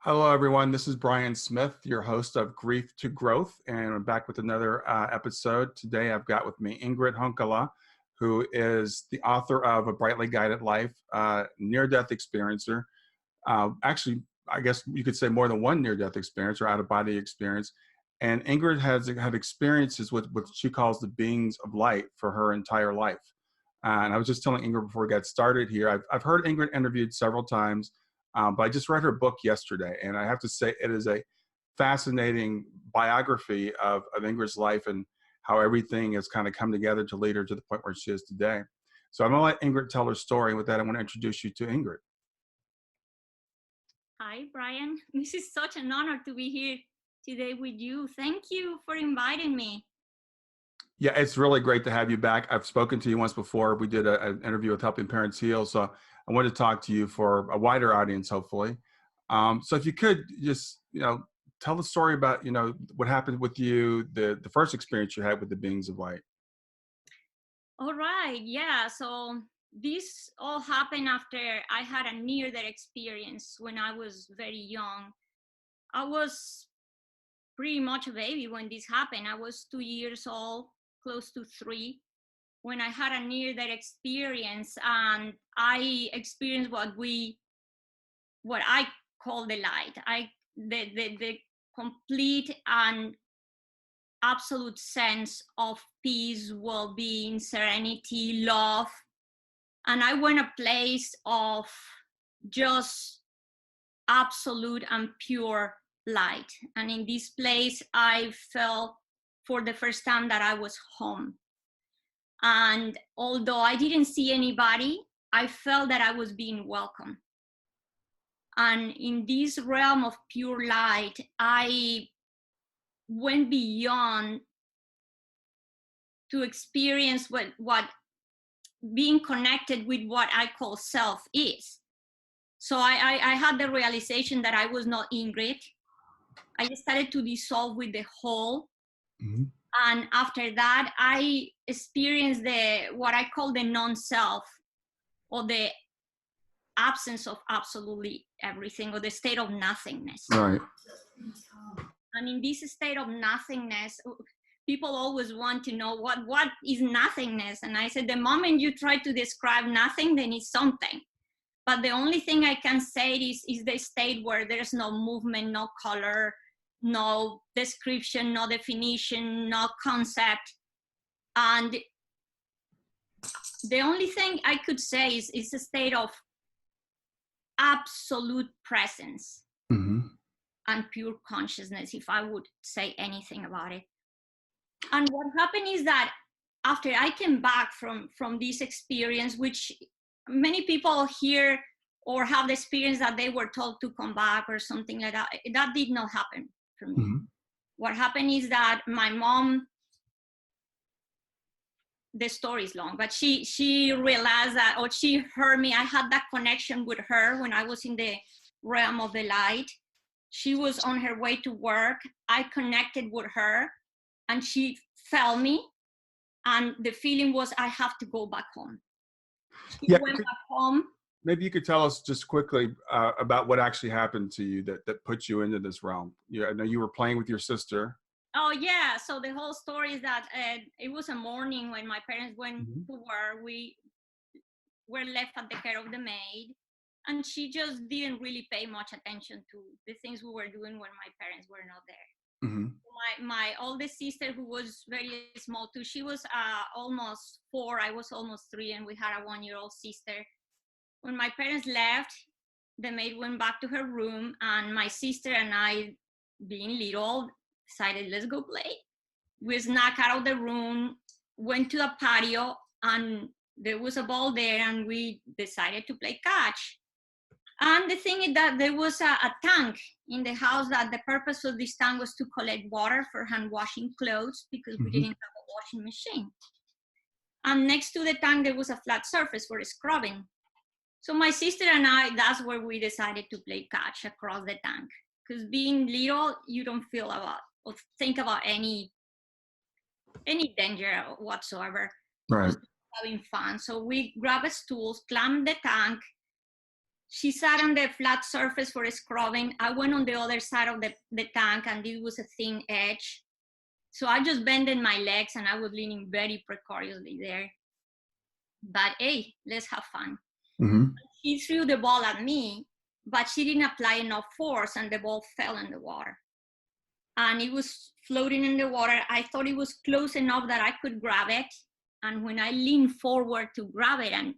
Hello, everyone. This is Brian Smith, your host of Grief to Growth, and I'm back with another episode. Today, I've got with me Ingrid Honkala, who is the author of A Brightly Guided Life, near-death experiencer. Actually, I guess you could say more than one near-death experience or out-of-body experience. And Ingrid has had experiences with what she calls the beings of light for her entire life. And I was just telling Ingrid before we got started here, I've heard Ingrid interviewed several times. But I just read her book yesterday, and I have to say it is a fascinating biography of Ingrid's life and how everything has kind of come together to lead her to the point where she is today. So I'm going to let Ingrid tell her story. With that, I want to introduce you to Ingrid. Hi, Brian. This is such an honor to be here today with you. Thank you for inviting me. Yeah, it's really great to have you back. I've spoken to you once before. We did an interview with Helping Parents Heal. So I wanted to talk to you for a wider audience, hopefully. So if you could just, tell the story about, what happened with you, the first experience you had with the beings of light. All right. Yeah. So this all happened after I had a near-death experience when I was very young. I was pretty much a baby when this happened. I was 2 years old, close to 3, when I had a near-death experience, and I experienced what I call the light. The complete and absolute sense of peace, well-being, serenity, love. And I went a place of just absolute and pure light. And in this place, I felt for the first time that I was home. And although I didn't see anybody, I felt that I was being welcomed. And in this realm of pure light, I went beyond to experience what being connected with what I call self is. So I had the realization that I was not Ingrid. I started to dissolve with the whole. Mm-hmm. And after that, I experienced what I call the non-self, or the absence of absolutely everything, or the state of nothingness. Right. And in this state of nothingness, people always want to know what is nothingness. And I said, the moment you try to describe nothing, then it's something. But the only thing I can say is the state where there's no movement, no color, no description, no definition, no concept. And the only thing I could say is a state of absolute presence. Mm-hmm. And pure consciousness, if I would say anything about it. And what happened is that after I came back from this experience, which many people hear or have the experience that they were told to come back or something like that, that did not happen for me. Mm-hmm. What happened is that my mom, the story is long, but she realized that, or she heard me, I had that connection with her when I was in the realm of the light. She was on her way to work. I connected with her and she felt me. And the feeling was, I have to go back home. She went back home. Maybe you could tell us just quickly about what actually happened to you that put you into this realm. I know you were playing with your sister. Oh, yeah. So the whole story is that it was a morning when my parents went mm-hmm. to work. We were left at the care of the maid. And she just didn't really pay much attention to the things we were doing when my parents were not there. Mm-hmm. My oldest sister, who was very small too, she was almost 4, I was almost 3, and we had a 1-year-old sister. When my parents left, the maid went back to her room, and my sister and I, being little, decided, let's go play. We snuck out of the room, went to the patio, and there was a ball there, and we decided to play catch. And the thing is that there was a tank in the house, that the purpose of this tank was to collect water for hand washing clothes, because mm-hmm. we didn't have a washing machine. And next to the tank, there was a flat surface for scrubbing. So my sister and I, that's where we decided to play catch across the tank. Because being little, you don't feel about or think about any danger whatsoever. Right. Just having fun. So we grabbed stools, climbed the tank, She sat on the flat surface for scrubbing. I went on the other side of the tank, and it was a thin edge. So I just bended my legs, and I was leaning very precariously there. But hey, let's have fun. Mm-hmm. She threw the ball at me, but she didn't apply enough force, and the ball fell in the water. And it was floating in the water. I thought it was close enough that I could grab it. And when I leaned forward to grab it and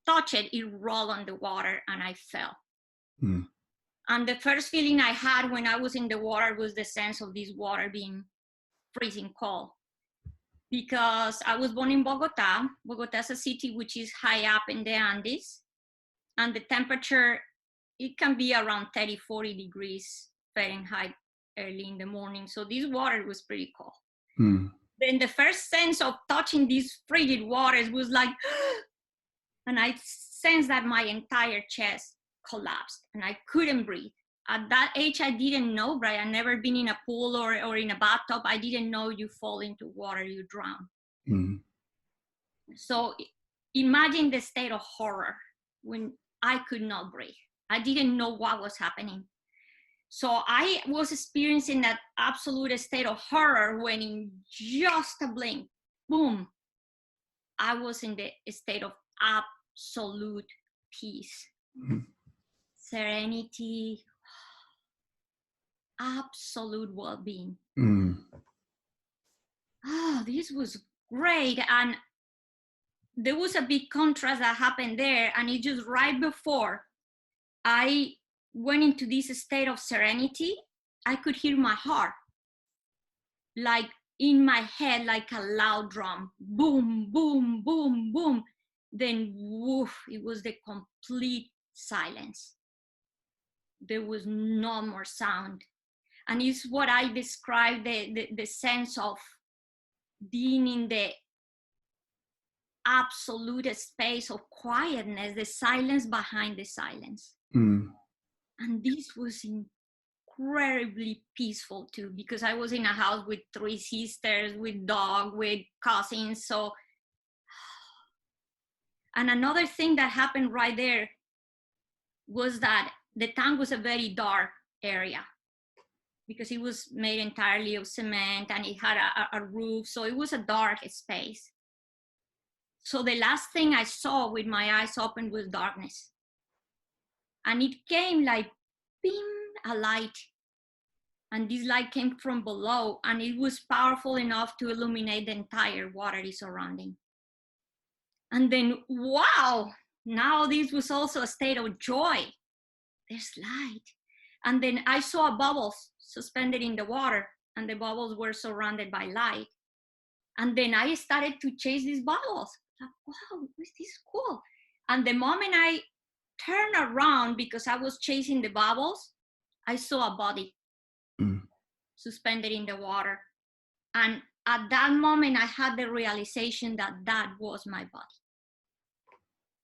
touch it, it rolled on the water and I fell. Mm. And the first feeling I had when I was in the water was the sense of this water being freezing cold. Because I was born in Bogota. Bogota is a city which is high up in the Andes. And the temperature, it can be around 30, 40 degrees Fahrenheit early in the morning. So this water was pretty cold. Mm. Then the first sense of touching these frigid waters was like, and I sensed that my entire chest collapsed and I couldn't breathe. At that age, I didn't know, Brian, never been in a pool or in a bathtub. I didn't know you fall into water, you drown. Mm. So imagine the state of horror when I could not breathe. I didn't know what was happening. So I was experiencing that absolute state of horror when in just a blink, boom, I was in the state of absolute peace, serenity, absolute well-being. Oh, this was great. And there was a big contrast that happened there. And it just right before I went into this state of serenity, I could hear my heart, like in my head, like a loud drum, boom, boom, boom, boom. Then woof, it was the complete silence. There was no more sound. And it's what I describe the sense of being in the absolute space of quietness, the silence behind the silence. Mm. And this was incredibly peaceful too, because I was in a house with 3 sisters, with dog, with cousins. So, and another thing that happened right there was that the tank was a very dark area because it was made entirely of cement and it had a roof. So it was a dark space. So the last thing I saw with my eyes open was darkness. And it came like, beam, a light. And this light came from below, and it was powerful enough to illuminate the entire watery surrounding. And then, wow, now this was also a state of joy. There's light. And then I saw bubbles suspended in the water, and the bubbles were surrounded by light. And then I started to chase these bubbles. Like, wow, this is cool. And the moment I turned around, because I was chasing the bubbles, I saw a body suspended in the water. And at that moment, I had the realization that that was my body.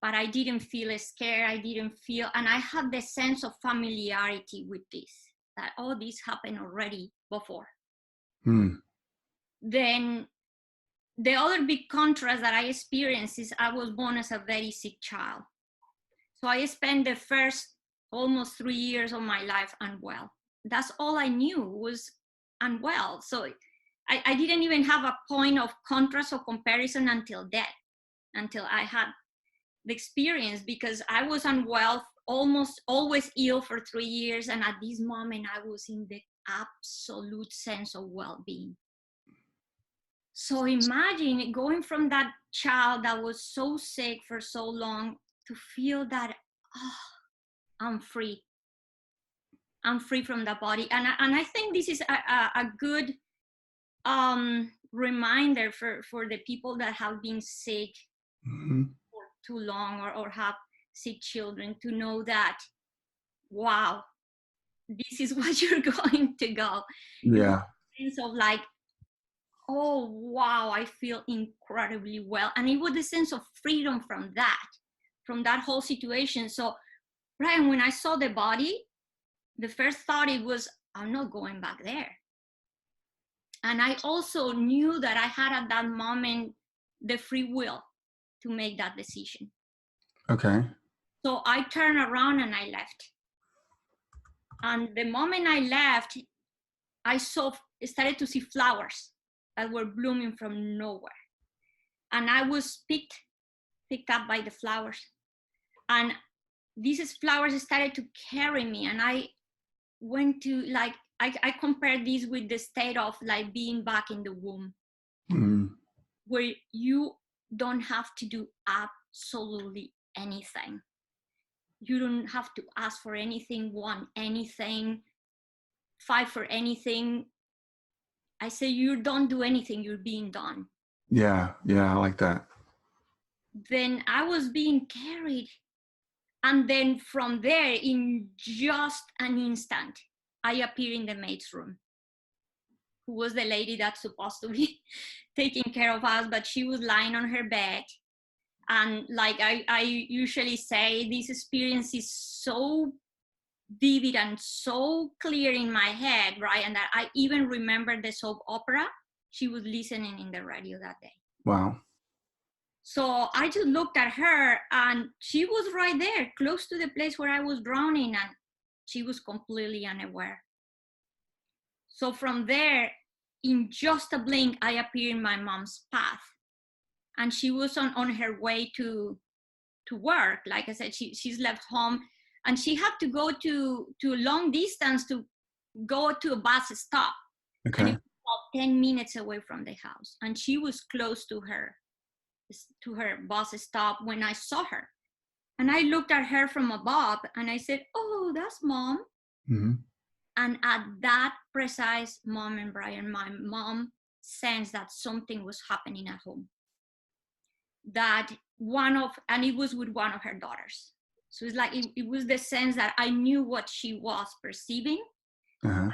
But I didn't feel scared. I didn't feel, and I had the sense of familiarity with this, that, oh, this happened already before. Then the other big contrast that I experienced is I was born as a very sick child. So I spent the first almost 3 years of my life unwell. That's all I knew was unwell. So I didn't even have a point of contrast or comparison until death, until I had the experience, because I was unwell, almost always ill for 3 years. And at this moment, I was in the absolute sense of well-being. So imagine going from that child that was so sick for so long to feel that, oh, I'm free. I'm free from the body. And I think this is a good reminder for the people that have been sick for too long or have sick children, to know that, wow, this is what you're going to go. Yeah. Sense of like, oh, wow, I feel incredibly well. And it was the sense of freedom from that whole situation. So, Brian, when I saw the body, the first thought it was, I'm not going back there. And I also knew that I had at that moment the free will to make that decision. Okay. So I turned around and I left. And the moment I left, I started to see flowers that were blooming from nowhere. And I was picked up by the flowers. And these flowers started to carry me. And I went to I compared this with the state of like being back in the womb, where you don't have to do absolutely anything. You don't have to ask for anything, want anything, fight for anything. I say you don't do anything, you're being done. Yeah, I like that. Then I was being carried. And then from there, in just an instant, I appear in the maid's room, who was the lady that's supposed to be taking care of us, but she was lying on her bed. And like I usually say, this experience is so vivid and so clear in my head, right? And that I even remember the soap opera she was listening in the radio that day. Wow. So I just looked at her and she was right there, close to the place where I was drowning, and she was completely unaware. So from there, in just a blink, I appeared in my mom's path. And she was on her way to work. Like I said, she's left home and she had to go to a long distance to go to a bus stop. Okay. And it was about 10 minutes away from the house. And she was close to her bus stop when I saw her. And I looked at her from above and I said, "Oh, that's Mom." Mm-hmm. And at that precise moment, Brian, my mom sensed that something was happening at home. That and it was with one of her daughters. So it's like, it was the sense that I knew what she was perceiving. Uh-huh.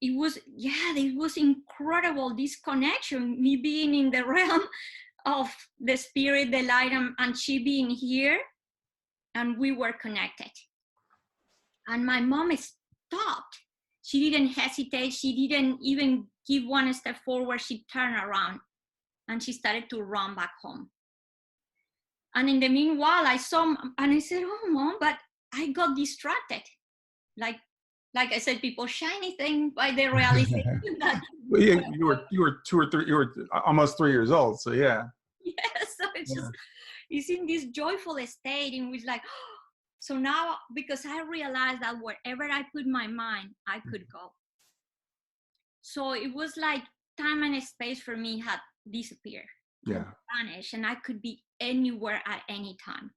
It was incredible, this connection, me being in the realm of the spirit, the light, and she being here, and we were connected. And my mom stopped. She didn't hesitate. She didn't even give one step forward. She turned around and she started to run back home. And in the meanwhile, I saw, and I said, "Oh, Mom," but I got distracted. Like I said, people shiny thing by the realization that Well, yeah, you were 2 or 3, you were almost 3 years old. So yeah. Yes, so it's in this joyful state in which like, so now, because I realized that wherever I put my mind, I could go. So it was like time and space for me had disappeared, vanished, and I could be anywhere at any time.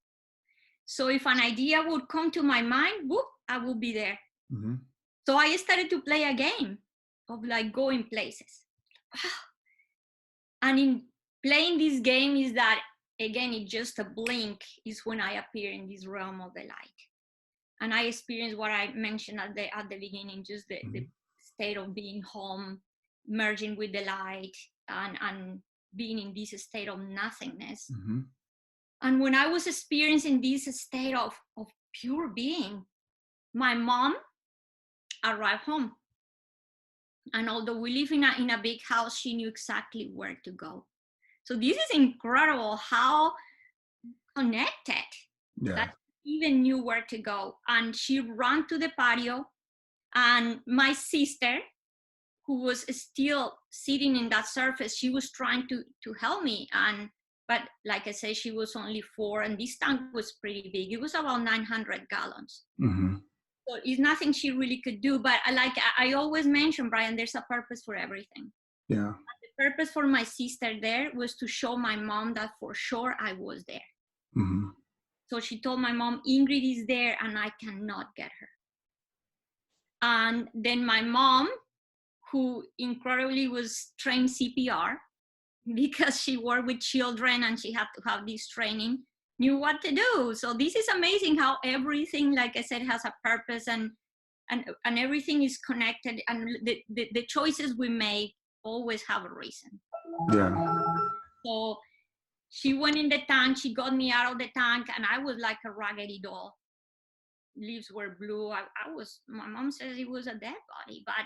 So if an idea would come to my mind, whoop, I will be there. Mm-hmm. So I started to play a game of like going places. And in playing this game is that, again, it's just a blink is when I appear in this realm of the light. And I experience what I mentioned at the beginning, just the state of being home, merging with the light, and being in this state of nothingness. Mm-hmm. And when I was experiencing this state of pure being, my mom arrived home. And although we live in a big house, she knew exactly where to go. So this is incredible how connected that she even knew where to go. And she ran to the patio, and my sister, who was still sitting in that surface, she was trying to help me. But like I said, she was only 4, and this tank was pretty big. It was about 900 gallons. Mm-hmm. So it's nothing she really could do. But I always mention, Brian, there's a purpose for everything. Yeah. And the purpose for my sister there was to show my mom that for sure I was there. Mm-hmm. So she told my mom, "Ingrid is there and I cannot get her." And then my mom, who incredibly was trained CPR because she worked with children and she had to have this training, knew what to do. So this is amazing how everything, like I said, has a purpose, and everything is connected, and the choices we make always have a reason. Yeah. So she went in the tank, she got me out of the tank, and I was like a raggedy doll. Leaves were blue. My mom says it was a dead body, but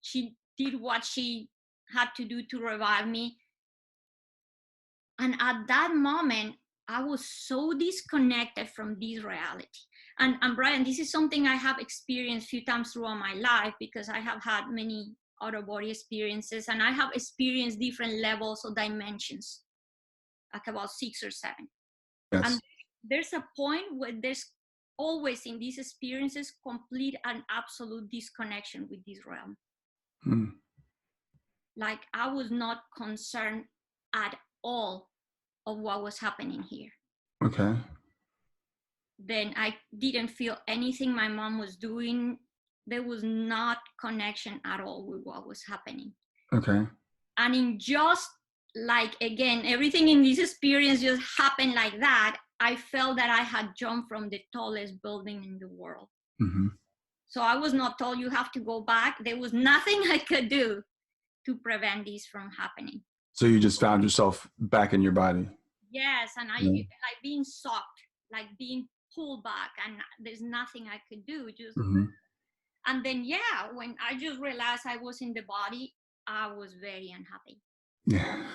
she did what she had to do to revive me. And at that moment, I was so disconnected from this reality. And Brian, this is something I have experienced a few times throughout my life, because I have had many out-of-body experiences, and I have experienced different levels or dimensions, like about 6 or 7. Yes. And there's a point where there's always in these experiences complete and absolute disconnection with this realm. Like I was not concerned at all of what was happening here. Okay. Then I didn't feel anything my mom was doing. There was not connection at all with what was happening. Okay. And in just like, again, everything in this experience just happened like that. I felt that I had jumped from the tallest building in the world. Mm-hmm. So I was not told you have to go back. There was nothing I could do to prevent this from happening. So you just found yourself back in your body. Yes, and like being sucked, like being pulled back, and there's nothing I could do. Just and then when I just realized I was in the body, I was very unhappy. Yeah.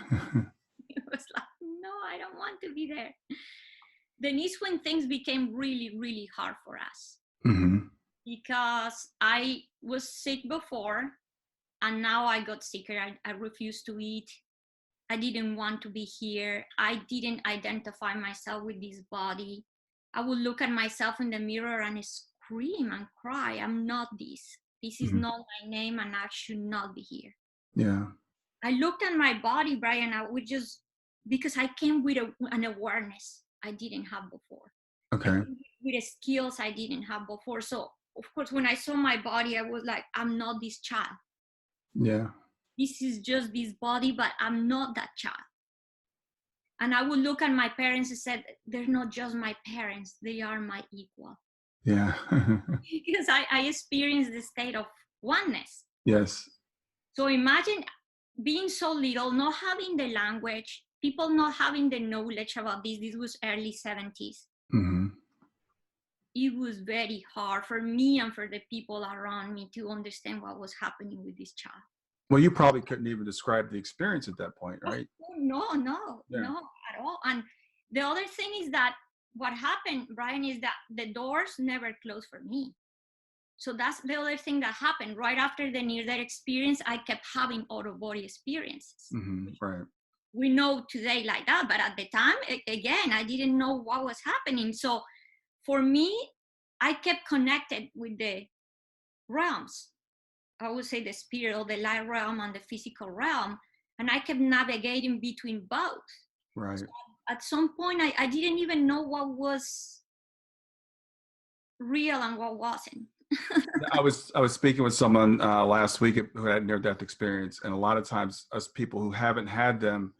It was like, no, I don't want to be there. Then is when things became really, really hard for us. Because I was sick before, and now I got sicker. I refused to eat. I didn't want to be here. I didn't identify myself with this body. I would look at myself in the mirror and scream and cry. I'm not this. This is not my name, and I should not be here. Yeah. I looked at my body, Brian, I would just, because I came with an awareness I didn't have before. Okay. With skills I didn't have before. So, of course, when I saw my body, I was like, I'm not this child. Yeah. This is just this body, but I'm not that child. And I would look at my parents and said, they're not just my parents, they are my equal. Yeah. Because I experienced the state of oneness. Yes. So imagine being so little, not having the language, people not having the knowledge about this. This was early 70s. It was very hard for me and for the people around me to understand what was happening with this child. Well, you probably couldn't even describe the experience at that point, right? No, at all. And the other thing is that what happened, Brian, is that the doors never closed for me. So that's the other thing that happened. Right after the near-death experience, I kept having out-of-body experiences. Right. We know today like that, but at the time, again, I didn't know what was happening. So for me, I kept connected with the realms. I would say the spirit or the light realm and the physical realm. And I kept navigating between both. Right. So at some point, I didn't even know what was real and what wasn't. I was speaking with someone last week who had near-death experience, and a lot of times us people who haven't had them,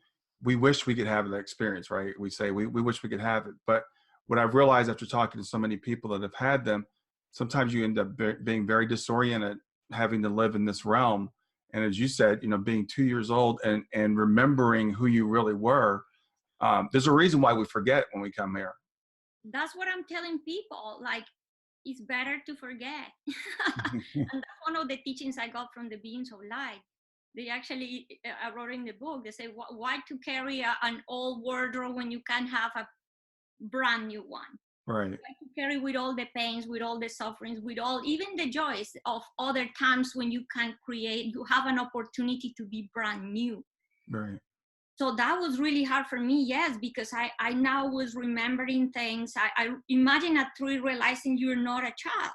we wish we could have that experience, right? We say we wish we could have it, but what I've realized after talking to so many people that have had them, sometimes you end up being very disoriented, having to live in this realm, and as you said, being 2 years old and remembering who you really were. There's a reason why we forget when we come here. That's what I'm telling people. Like, it's better to forget. And that's one of the teachings I got from the beings of light. They actually, I wrote in the book, they say, why to carry an old wardrobe when you can have a brand new one? Right. Why to carry with all the pains, with all the sufferings, with all, even the joys of other times when you can create, you have an opportunity to be brand new. Right. So that was really hard for me, yes, because I now was remembering things. I imagine at 3 realizing you're not a child.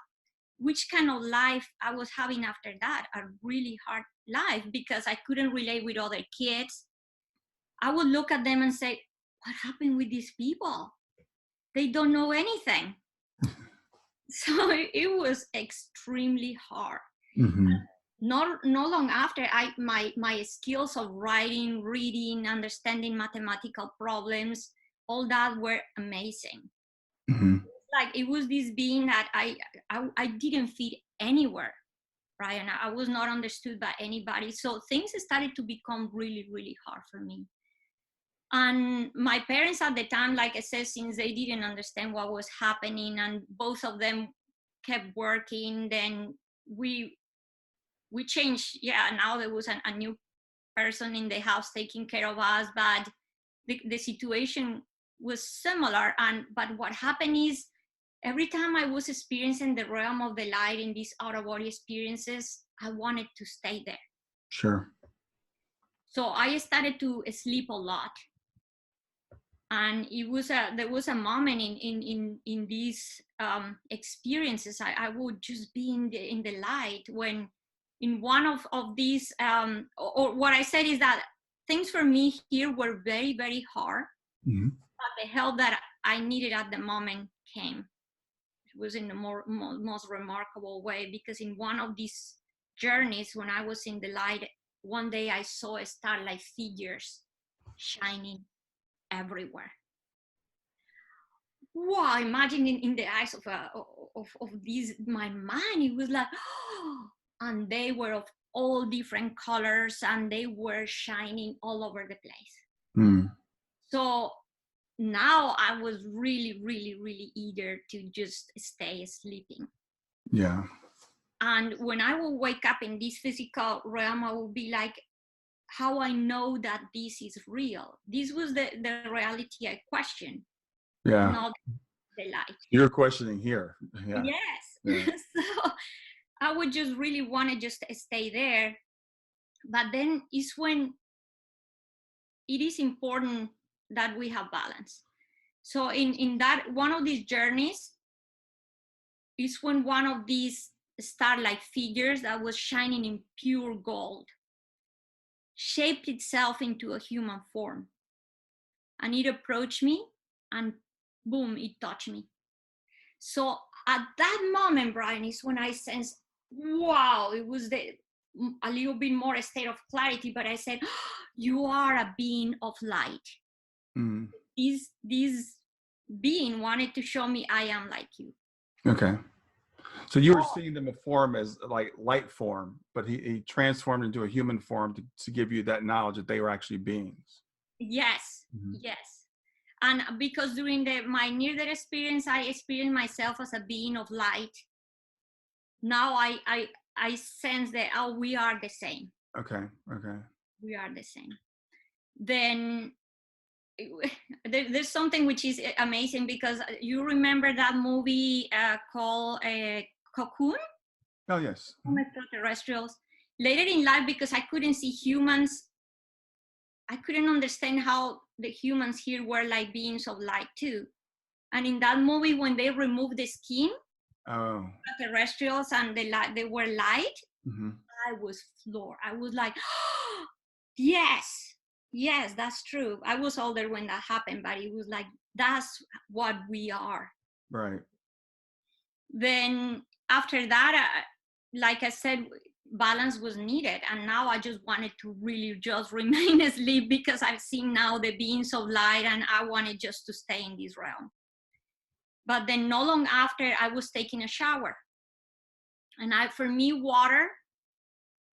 Which kind of life I was having after that, a really hard life, because I couldn't relate with other kids. I would look at them and say, what happened with these people? They don't know anything. So it was extremely hard. Not long after, my skills of writing, reading, understanding mathematical problems, all that were amazing. Like it was this being that I didn't fit anywhere, right? And I was not understood by anybody. So things started to become really, really hard for me. And my parents at the time, like I said, since they didn't understand what was happening and both of them kept working, then we changed. Yeah, now there was a new person in the house taking care of us, but the situation was similar. But what happened is, every time I was experiencing the realm of the light in these out of body experiences, I wanted to stay there. Sure. So I started to sleep a lot. And there was a moment in these experiences, I would just be in the light, when in one of these, or what I said is that things for me here were very, very hard, Mm-hmm. but the help that I needed at the moment came. It was in the most remarkable way, because in one of these journeys, when I was in the light, one day I saw starlight figures shining everywhere. Wow, imagine in the eyes of these, my mind, it was like, oh, and they were of all different colors, and they were shining all over the place. Mm. So now I was really, really, really eager to just stay sleeping. Yeah. And when I will wake up in this physical realm, I will be like, how I know that this is real. This was the reality I questioned, Yeah. not the light. You're questioning here. Yeah. Yes. Yeah. So I would just really want to just stay there. But then is when it is important that we have balance. So in that one of these journeys is when one of these starlight figures that was shining in pure gold shaped itself into a human form. And it approached me, and boom, it touched me. So at that moment, Brian, is when I sensed, wow, it was a little bit more a state of clarity, but I said, oh, you are a being of light. Mm. This being wanted to show me I am like you. Okay. So you were seeing them form as like light form, but he transformed into a human form to give you that knowledge that they were actually beings. Yes, Mm-hmm. yes. And because during my near-death experience, I experienced myself as a being of light. Now I sense that, oh, we are the same. Okay. Okay. We are the same. Then there's something which is amazing, because you remember that movie called Cocoon? Oh, yes. From extraterrestrials. Later in life, because I couldn't see humans, I couldn't understand how the humans here were like beings of light too. And in that movie, when they removed the skin, Oh. terrestrials, and they were light, Mm-hmm. I was floored. I was like, oh, yes, that's true. I was older when that happened, but it was like, that's what we are. Right. Then after that, like I said, balance was needed. And now I just wanted to really just remain asleep, because I've seen now the beings of light, and I wanted just to stay in this realm. But then not long after, I was taking a shower. And for me, water,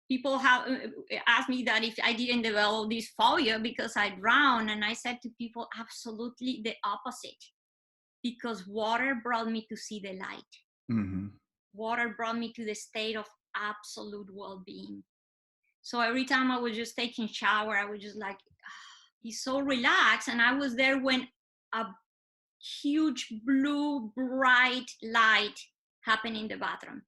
people have asked me that if I didn't develop this phobia because I drowned. And I said to people, absolutely the opposite. Because water brought me to see the light. Mm-hmm. Water brought me to the state of absolute well-being. So every time I was just taking shower, I was just like, he's so relaxed. And I was there when a huge blue bright light happened in the bathroom.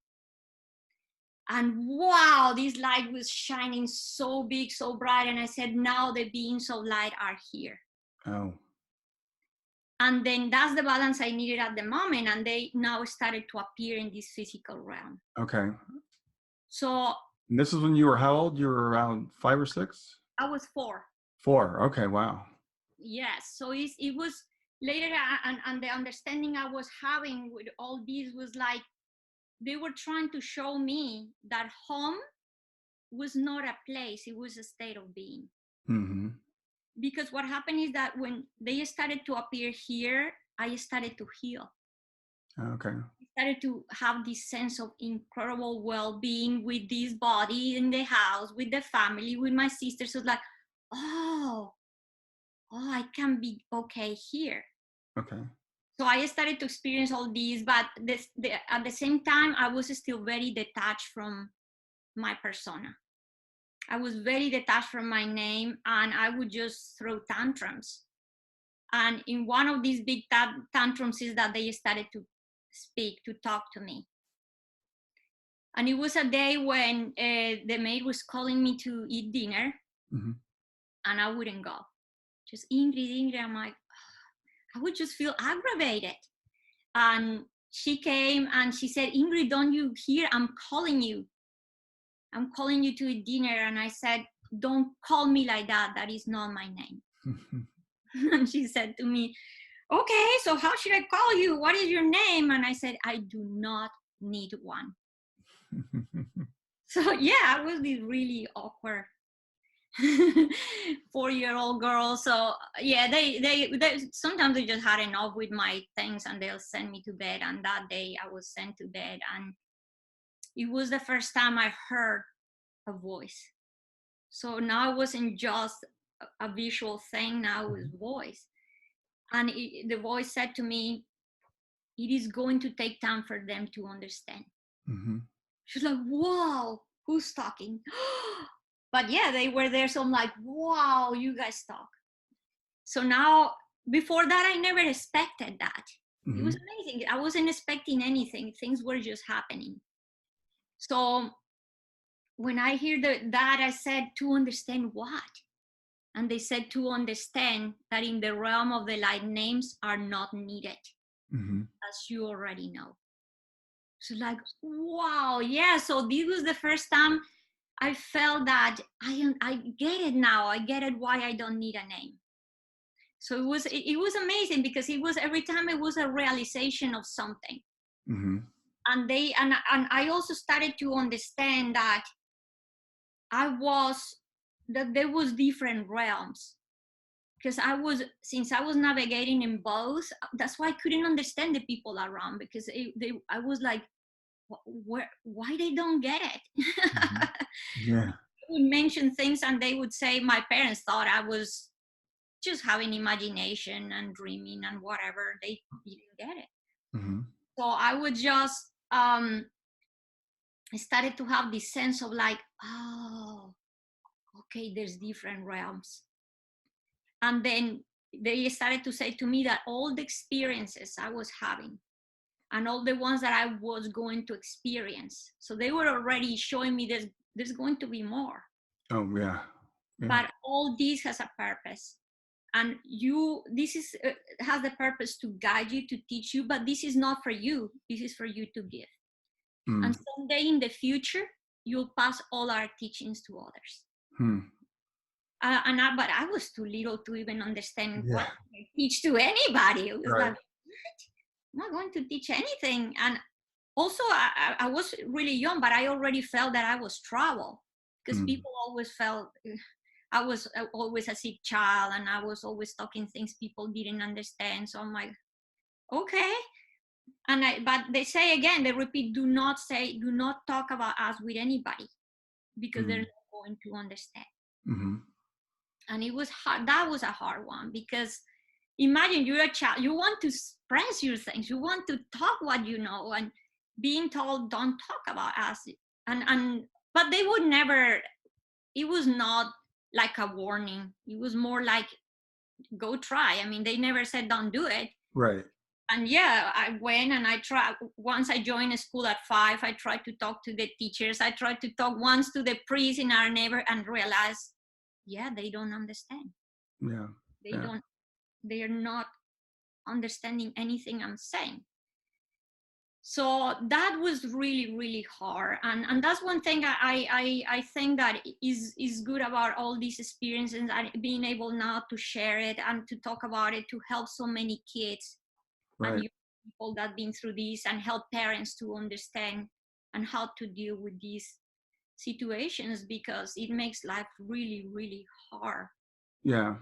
And wow, this light was shining so big, so bright. And I said, now the beings of light are here. Oh. And then that's the balance I needed at the moment. And they now started to appear in this physical realm. Okay. So. And this is when you were how old? You were around 5 or 6? I was 4. 4. Okay. Wow. Yes. So it was later, and the understanding I was having with all these was like, they were trying to show me that home was not a place, it was a state of being. Mm-hmm. Because what happened is that when they started to appear here, I started to heal. Okay. I started to have this sense of incredible well-being with this body in the house, with the family, with my sister. So it's like, oh, I can be okay here. Okay. So I started to experience all these, but at the same time, I was still very detached from my persona. I was very detached from my name, and I would just throw tantrums. And in one of these big tantrums is that they started to speak, to talk to me. And it was a day when the maid was calling me to eat dinner, Mm-hmm. and I wouldn't go. Just Ingrid. I'm like, I would just feel aggravated. And she came and she said, Ingrid, don't you hear? I'm calling you. I'm calling you to eat dinner. And I said, don't call me like that. That is not my name. And she said to me, okay, so how should I call you? What is your name? And I said, I do not need one. So yeah, I was this really awkward 4-year-old girl. So yeah, they sometimes they just had enough with my things and they'll send me to bed. And that day I was sent to bed, and it was the first time I heard a voice. So now it wasn't just a visual thing, now it was voice. And the voice said to me, it is going to take time for them to understand. Mm-hmm. She's like, wow, who's talking? But yeah, they were there. So I'm like, wow, you guys talk. So now, before that, I never expected that. Mm-hmm. It was amazing. I wasn't expecting anything. Things were just happening. So when I hear that, I said, to understand what? And they said to understand that in the realm of the light, names are not needed, Mm-hmm. as you already know. So like, wow, yeah. So this was the first time I felt that I get it now. I get it why I don't need a name. So it was amazing, because it was every time it was a realization of something. Mm-hmm. And I also started to understand that there was different realms, because since I was navigating in both, that's why I couldn't understand the people around, because I was like, why they don't get it? Mm-hmm. Yeah. I would mention things and they would say my parents thought I was just having imagination and dreaming and whatever. They didn't get it. Mm-hmm. So I would just I started to have this sense of like, oh, okay, there's different realms. And then they started to say to me that all the experiences I was having and all the ones that I was going to experience, so they were already showing me there's going to be more. Oh yeah. Yeah. But all this has a purpose, and this is has the purpose to guide you, to teach you, but this is not for you. This is for you to give. Mm. And someday in the future, you'll pass all our teachings to others. Hmm. But I was too little to even understand Yeah. what I teach to anybody. It was Right. like, what? I'm not going to teach anything. And also, I was really young, but I already felt that I was trouble, because people always felt I was always a sick child, and I was always talking things people didn't understand. So I'm like, okay. But they say again, they repeat, do not talk about us with anybody, because they're not going to understand. Mm-hmm. And it was hard. That was a hard one, because imagine you're a child, you want to express your things, you want to talk what you know, and being told don't talk about us. But they would never, it was not like a warning, it was more like, go try. I mean, they never said don't do it. Right. And yeah, I went and I tried. Once I joined a school at 5, I tried to talk to the teachers. I tried to talk once to the priest in our neighbor, and realized, yeah, they don't understand. Yeah. They're not understanding anything I'm saying. So that was really, really hard. And that's one thing I think that is good about all these experiences, and being able now to share it and to talk about it, to help so many kids Right. and people that have been through this, and help parents to understand and how to deal with these situations, because it makes life really, really hard. Yeah.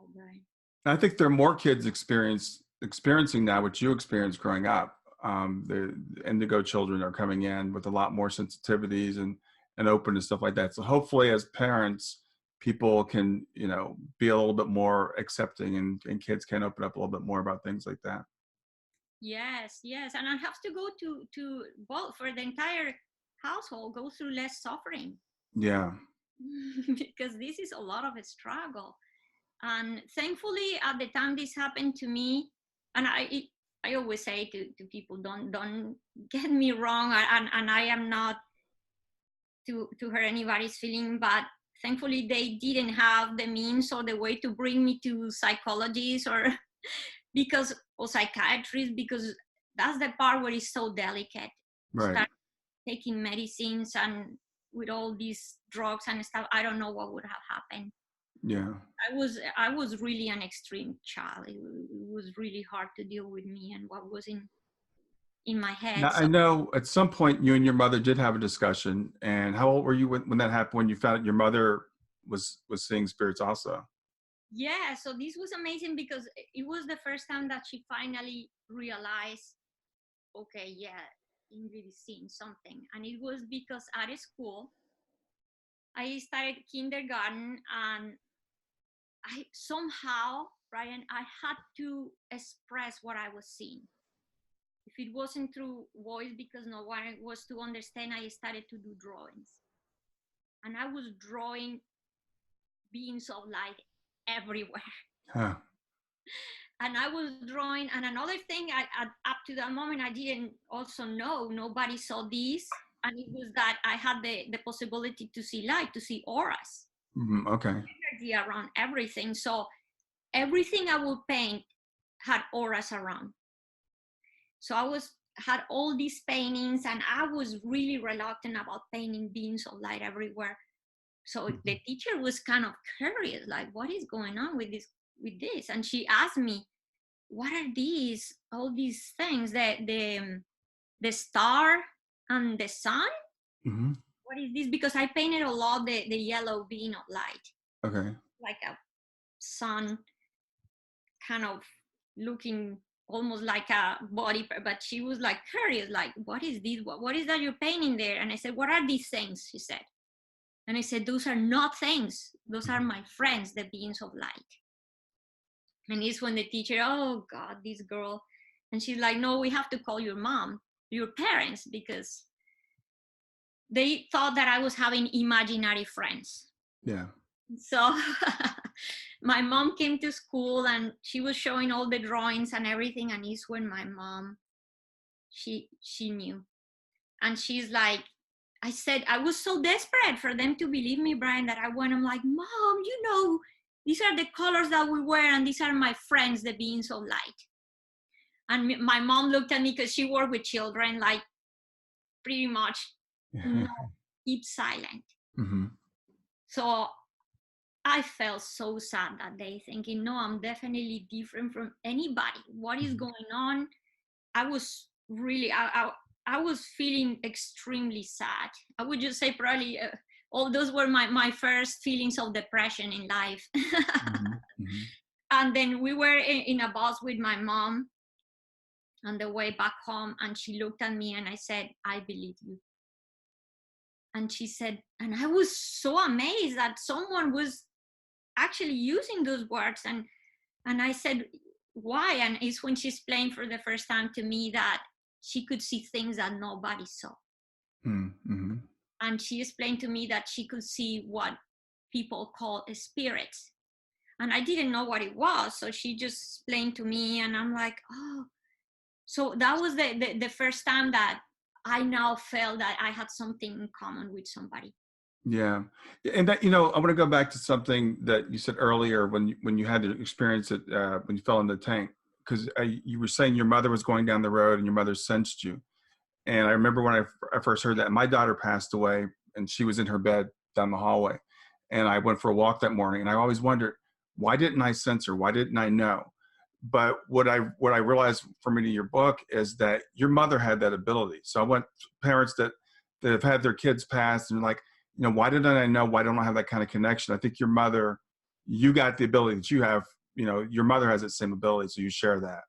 Okay. I think there are more kids experiencing now what you experienced growing up. The indigo children are coming in with a lot more sensitivities and open to stuff like that. So hopefully, as parents, people can be a little bit more accepting, and kids can open up a little bit more about things like that. Yes, and I have to go to both, for the entire household, go through less suffering. Yeah. Because this is a lot of a struggle. And thankfully, at the time this happened to me, and I always say to people, don't get me wrong, and I am not to hurt anybody's feeling, but thankfully they didn't have the means or the way to bring me to psychologists or because or psychiatrists, because that's the part where it's so delicate. Right. Start taking medicines and with all these drugs and stuff, I don't know what would have happened. Yeah. I was really an extreme child. It was really hard to deal with me and what was in my head. Now, I So know at some point you and your mother did have a discussion. And how old were you when that happened, when you found out your mother was seeing spirits also? yeah, so this was amazing because it was the first time that she finally realized, okay, yeah, Ingrid is seeing something. And it was because at school, I started kindergarten and I somehow, Brian, I had to express what I was seeing. If it wasn't through voice, because no one was to understand, I started to do drawings. And I was drawing beings of light everywhere. Huh. And I was drawing. And another thing, up to that moment, I didn't also know, nobody saw this. And it was that I had the possibility to see light, to see auras, Okay. energy around everything. So everything I would paint had auras around. So I had all these paintings and I was really reluctant about painting beams of light everywhere. So the teacher was kind of curious, like, what is going on with this? And she asked me, what are these, all these things, the star and the sun? Mm-hmm. What is this? Because I painted a lot the yellow beam of light, Okay. like a sun kind of looking almost like a body, but she was like curious, like, what is this? What is that you're painting there? And I said, what are these things? She said. And I said, those are not things. Those are my friends, the beings of light. And it's when the teacher, oh God, this girl. And she's like, no, we have to call your mom, your parents, because they thought that I was having imaginary friends. Yeah. So my mom came to school and she was showing all the drawings and everything. And it's when my mom, she knew. And she's like, I said, I was so desperate for them to believe me, Brian, that I went, I'm like, Mom, you know, these are the colors that we wear and these are my friends, the beings of light. And my mom looked at me because she worked with children, like pretty much, no, keep silent. Mm-hmm. So I felt so sad that day, thinking, no, I'm definitely different from anybody. What is going on? I was really, I was feeling extremely sad. I would just say probably all those were my first feelings of depression in life. Mm-hmm. Mm-hmm. And then we were in a bus with my mom on the way back home, and she looked at me and I said, I believe you. And she said, and I was so amazed that someone was actually using those words. And I said, why? And it's when she explained for the first time to me that she could see things that nobody saw. Mm-hmm. And she explained to me that she could see what people call spirits. And I didn't know what it was. So she just explained to me, and I'm like, oh. So that was the first time that I now felt that I had something in common with somebody. Yeah. And that, I want to go back to something that you said earlier when you had to experience it, when you fell in the tank, because you were saying your mother was going down the road and your mother sensed you. And I remember when I first heard that, my daughter passed away and she was in her bed down the hallway. And I went for a walk that morning and I always wondered, why didn't I sense her? Why didn't I know? But what I realized from reading your book is that your mother had that ability. So I want parents that have had their kids pass and like, why didn't I know? Why don't I have that kind of connection? I think your mother, you got the ability that you have, your mother has that same ability. So you share that.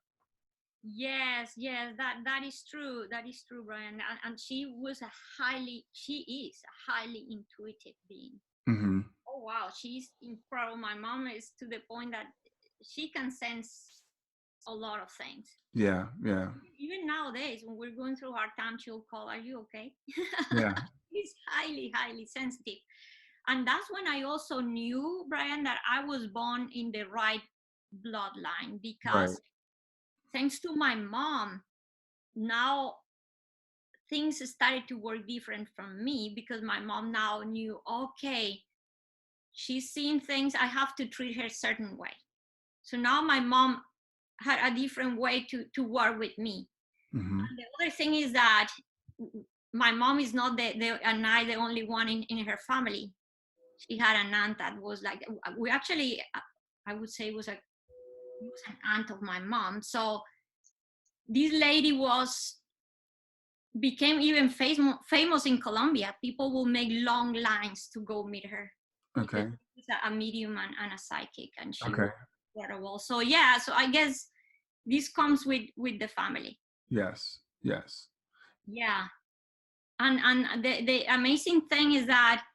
Yes, that is true. That is true, Brian. And she is a highly intuitive being. Mm-hmm. Oh wow, she's incredible. My mom is to the point that she can sense a lot of things. Yeah, yeah. Even nowadays, when we're going through hard times, she'll call, "Are you okay?" Yeah. She's highly, highly sensitive. And that's when I also knew, Brian, that I was born in the right bloodline, Right. because thanks to my mom, now things started to work different from me, because my mom now knew, okay, she's seeing things, I have to treat her a certain way. So now my mom had a different way to work with me. Mm-hmm. And the other thing is that my mom is not and I the only one in her family. She had an aunt that was like, we actually, I would say it was an aunt of my mom. So this lady became even famous in Colombia. People will make long lines to go meet her, because Okay. she's a medium and a psychic, and she Okay. was incredible. So yeah, so I guess this comes with the family. Yes. Yes. Yeah, and the amazing thing is that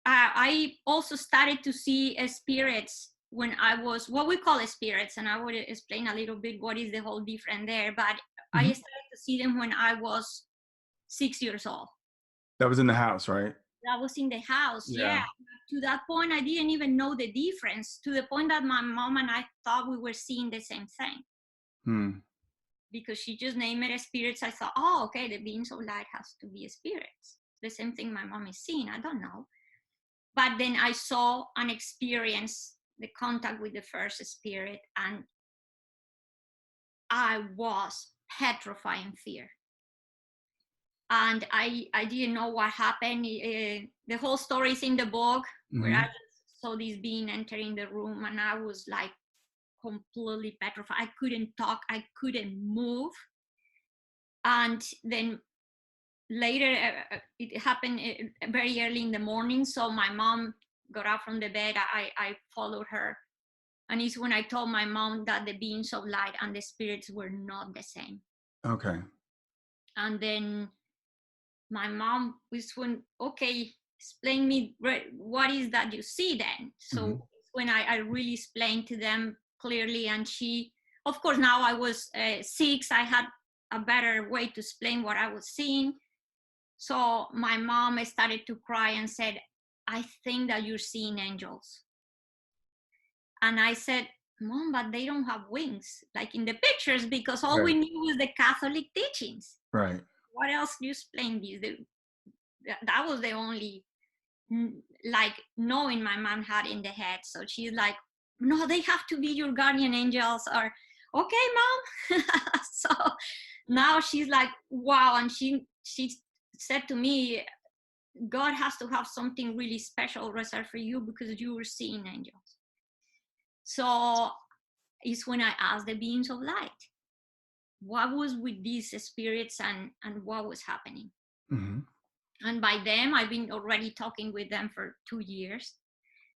I also started to see spirits when I was, what we call spirits, and I would explain a little bit what is the whole difference there. But I Mm-hmm. started to see them when I was 6 years old. That was in the house, right? I was in the house, yeah. Yeah. To that point, I didn't even know the difference. To the point that my mom and I thought we were seeing the same thing, Hmm. because she just named it spirits. I thought, oh, okay, the beings of light has to be spirits. The same thing my mom is seeing. I don't know. But then I saw and experienced the contact with the first spirit, and I was petrified in fear. And I didn't know what happened. The whole story is in the book, where I Mm-hmm. just saw this being entering the room, and I was like completely petrified. I couldn't talk, I couldn't move. And then later, it happened very early in the morning. So my mom got up from the bed. I followed her. And it's when I told my mom that the beings of light and the spirits were not the same. Okay. And then my mom was when, okay, explain me what is that you see then. Mm-hmm. So when I really explained to them clearly, and she, of course, now I was 6, I had a better way to explain what I was seeing. So my mom started to cry and said, I think that you're seeing angels. And I said, Mom, but they don't have wings like in the pictures, because all we Right. knew was the Catholic teachings. Right. What else do you explain this? That was the only like knowing my mom had in the head. So she's like, no, they have to be your guardian angels. Or, okay, Mom. So now she's like, wow. And she said to me, God has to have something really special reserved for you, because you were seeing angels. So it's when I asked the beings of light, what was with these spirits, and what was happening. Mm-hmm. And by them, I've been already talking with them for 2 years.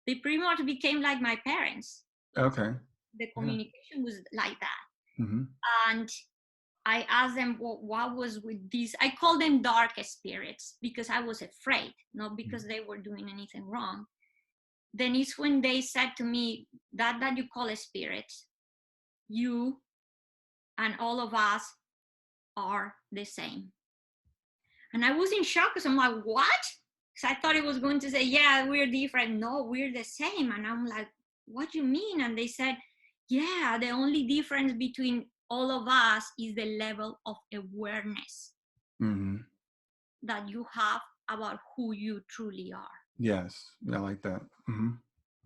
They pretty much became like my parents. Okay. The Yeah. communication was like that. Mm-hmm. And I asked them what was with these. I call them dark spirits because I was afraid, not because they were doing anything wrong. Then it's when they said to me, that you call a spirit, you and all of us are the same. And I was in shock, because I'm like, what? Because I thought it was going to say, yeah, we're different. No, we're the same. And I'm like, what do you mean? And they said, yeah, the only difference between all of us is the level of awareness Mm-hmm. that you have about who you truly are. Yes. I like that. Mm-hmm.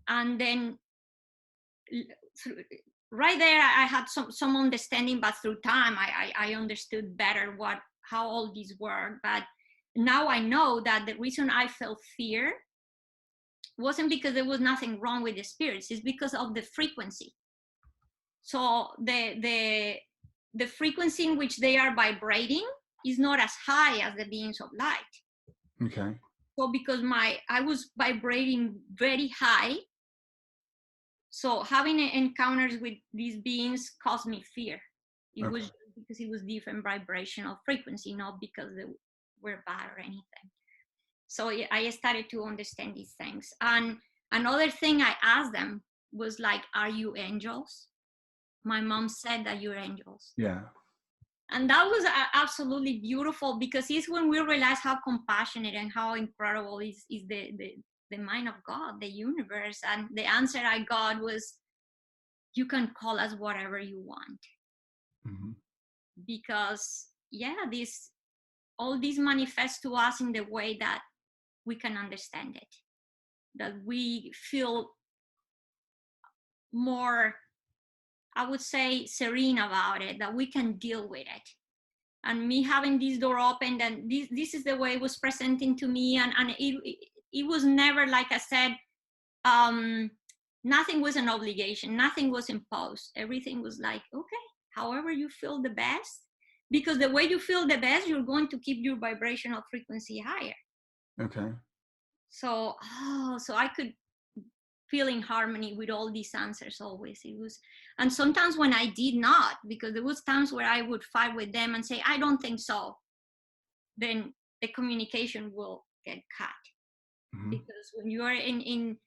And then right there, I had some understanding, but through time, I understood better how all these work. But now I know that the reason I felt fear wasn't because there was nothing wrong with the spirits, it's because of the frequency. So the frequency in which they are vibrating is not as high as the beings of light. Okay. So because I was vibrating very high, so having encounters with these beings caused me fear. It was because it was different vibrational frequency, not because they were bad or anything. So I started to understand these things. And another thing I asked them was like, are you angels? My mom said that you're angels. Yeah. And that was absolutely beautiful, because it's when we realize how compassionate and how incredible is the the mind of God, the universe. And the answer I got was, you can call us whatever you want. Mm-hmm. Because all this manifests to us in the way that we can understand it, that we feel more, I would say, serene about it, that we can deal with it. And me having this door open, and this is the way it was presenting to me, and it was never, like I said, nothing was an obligation, nothing was imposed. Everything was like, okay, however you feel the best, because the way you feel the best, you're going to keep your vibrational frequency higher. Okay. So I could feel in harmony with all these answers always. It was, and sometimes when I did not, because there was times where I would fight with them and say, I don't think so, then the communication will get cut. Mm-hmm. Because when you are in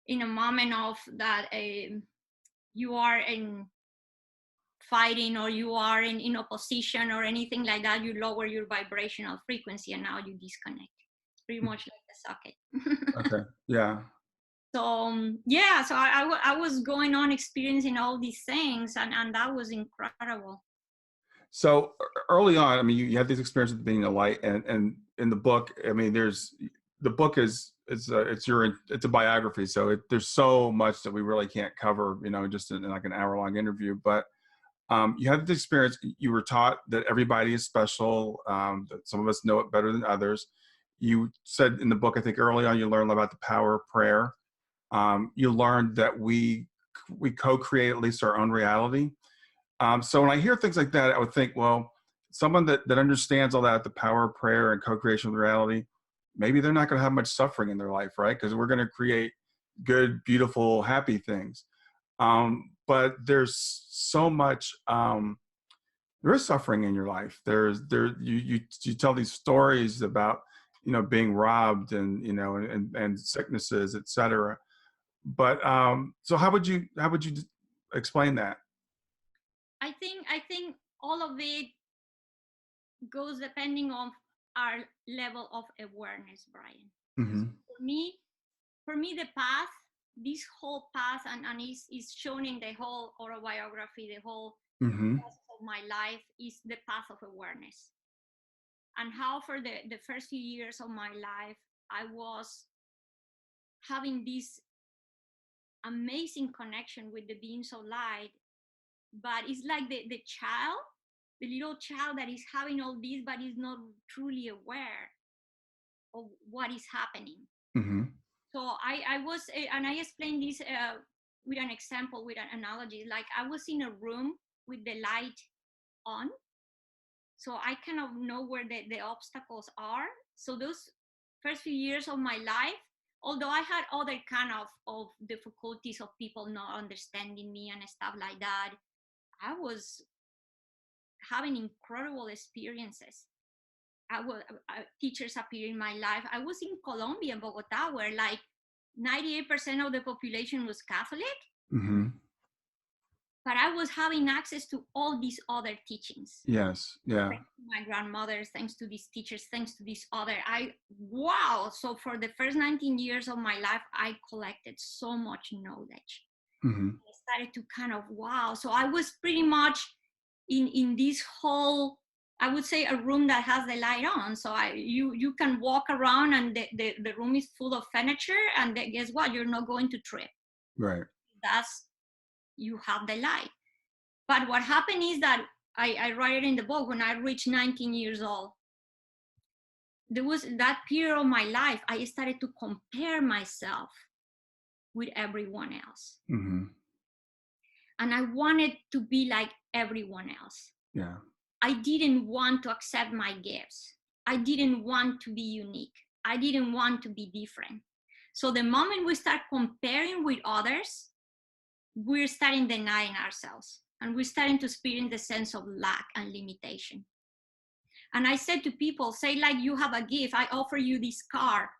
a moment of that, you are in fighting, or you are in opposition or anything like that, you lower your vibrational frequency, and now you disconnect. It's pretty much like the socket. Okay. Yeah. So so I was going on experiencing all these things, and that was incredible. So early on, I mean, you had these experiences being a light, and in the book, I mean, the book is it's a biography, so there's so much that we really can't cover, just in like an hour-long interview. But you had this experience. You were taught that everybody is special, that some of us know it better than others. You said in the book, I think early on, you learned about the power of prayer. You learned that we co-create at least our own reality. So when I hear things like that, I would think, well, someone that understands all that, the power of prayer and co-creation with reality, maybe they're not going to have much suffering in their life, right? Because we're going to create good, beautiful, happy things. But there's so much, there is suffering in your life. You tell these stories about, being robbed and sicknesses, et cetera. But so how would you explain that? I think all of it goes depending on our level of awareness, Brian. Mm-hmm. So for me, the path, this whole path, and is shown in the whole autobiography, the whole Mm-hmm. process of my life, is the path of awareness. And how for the first few years of my life, I was having this amazing connection with the beings of light. But it's like the little child that is having all this, but is not truly aware of what is happening. Mm-hmm. So I was, and I explained this with an example, with an analogy. Like, I was in a room with the light on, so I kind of know where the obstacles are. So those first few years of my life, although I had other kind of difficulties of people not understanding me and stuff like that, I was having incredible experiences. Teachers appeared in my life. I was in Colombia, in Bogota, where like 98% of the population was Catholic. Mm-hmm. But I was having access to all these other teachings. Yes. Yeah. Thanks to my grandmother, thanks to these teachers, thanks to this other. Wow. So for the first 19 years of my life, I collected so much knowledge. Mm-hmm. I started to kind of, wow. So I was pretty much in this whole, I would say, a room that has the light on. So you can walk around, and the room is full of furniture, and guess what? You're not going to trip. Right. You have the light. But what happened is that I write it in the book, when I reached 19 years old, there was that period of my life, I started to compare myself with everyone else. Mm-hmm. And I wanted to be like everyone else. Yeah. I didn't want to accept my gifts. I didn't want to be unique. I didn't want to be different. So the moment we start comparing with others, we're starting denying ourselves, and we're starting to experience the sense of lack and limitation. And I said to people, say like you have a gift, I offer you this car,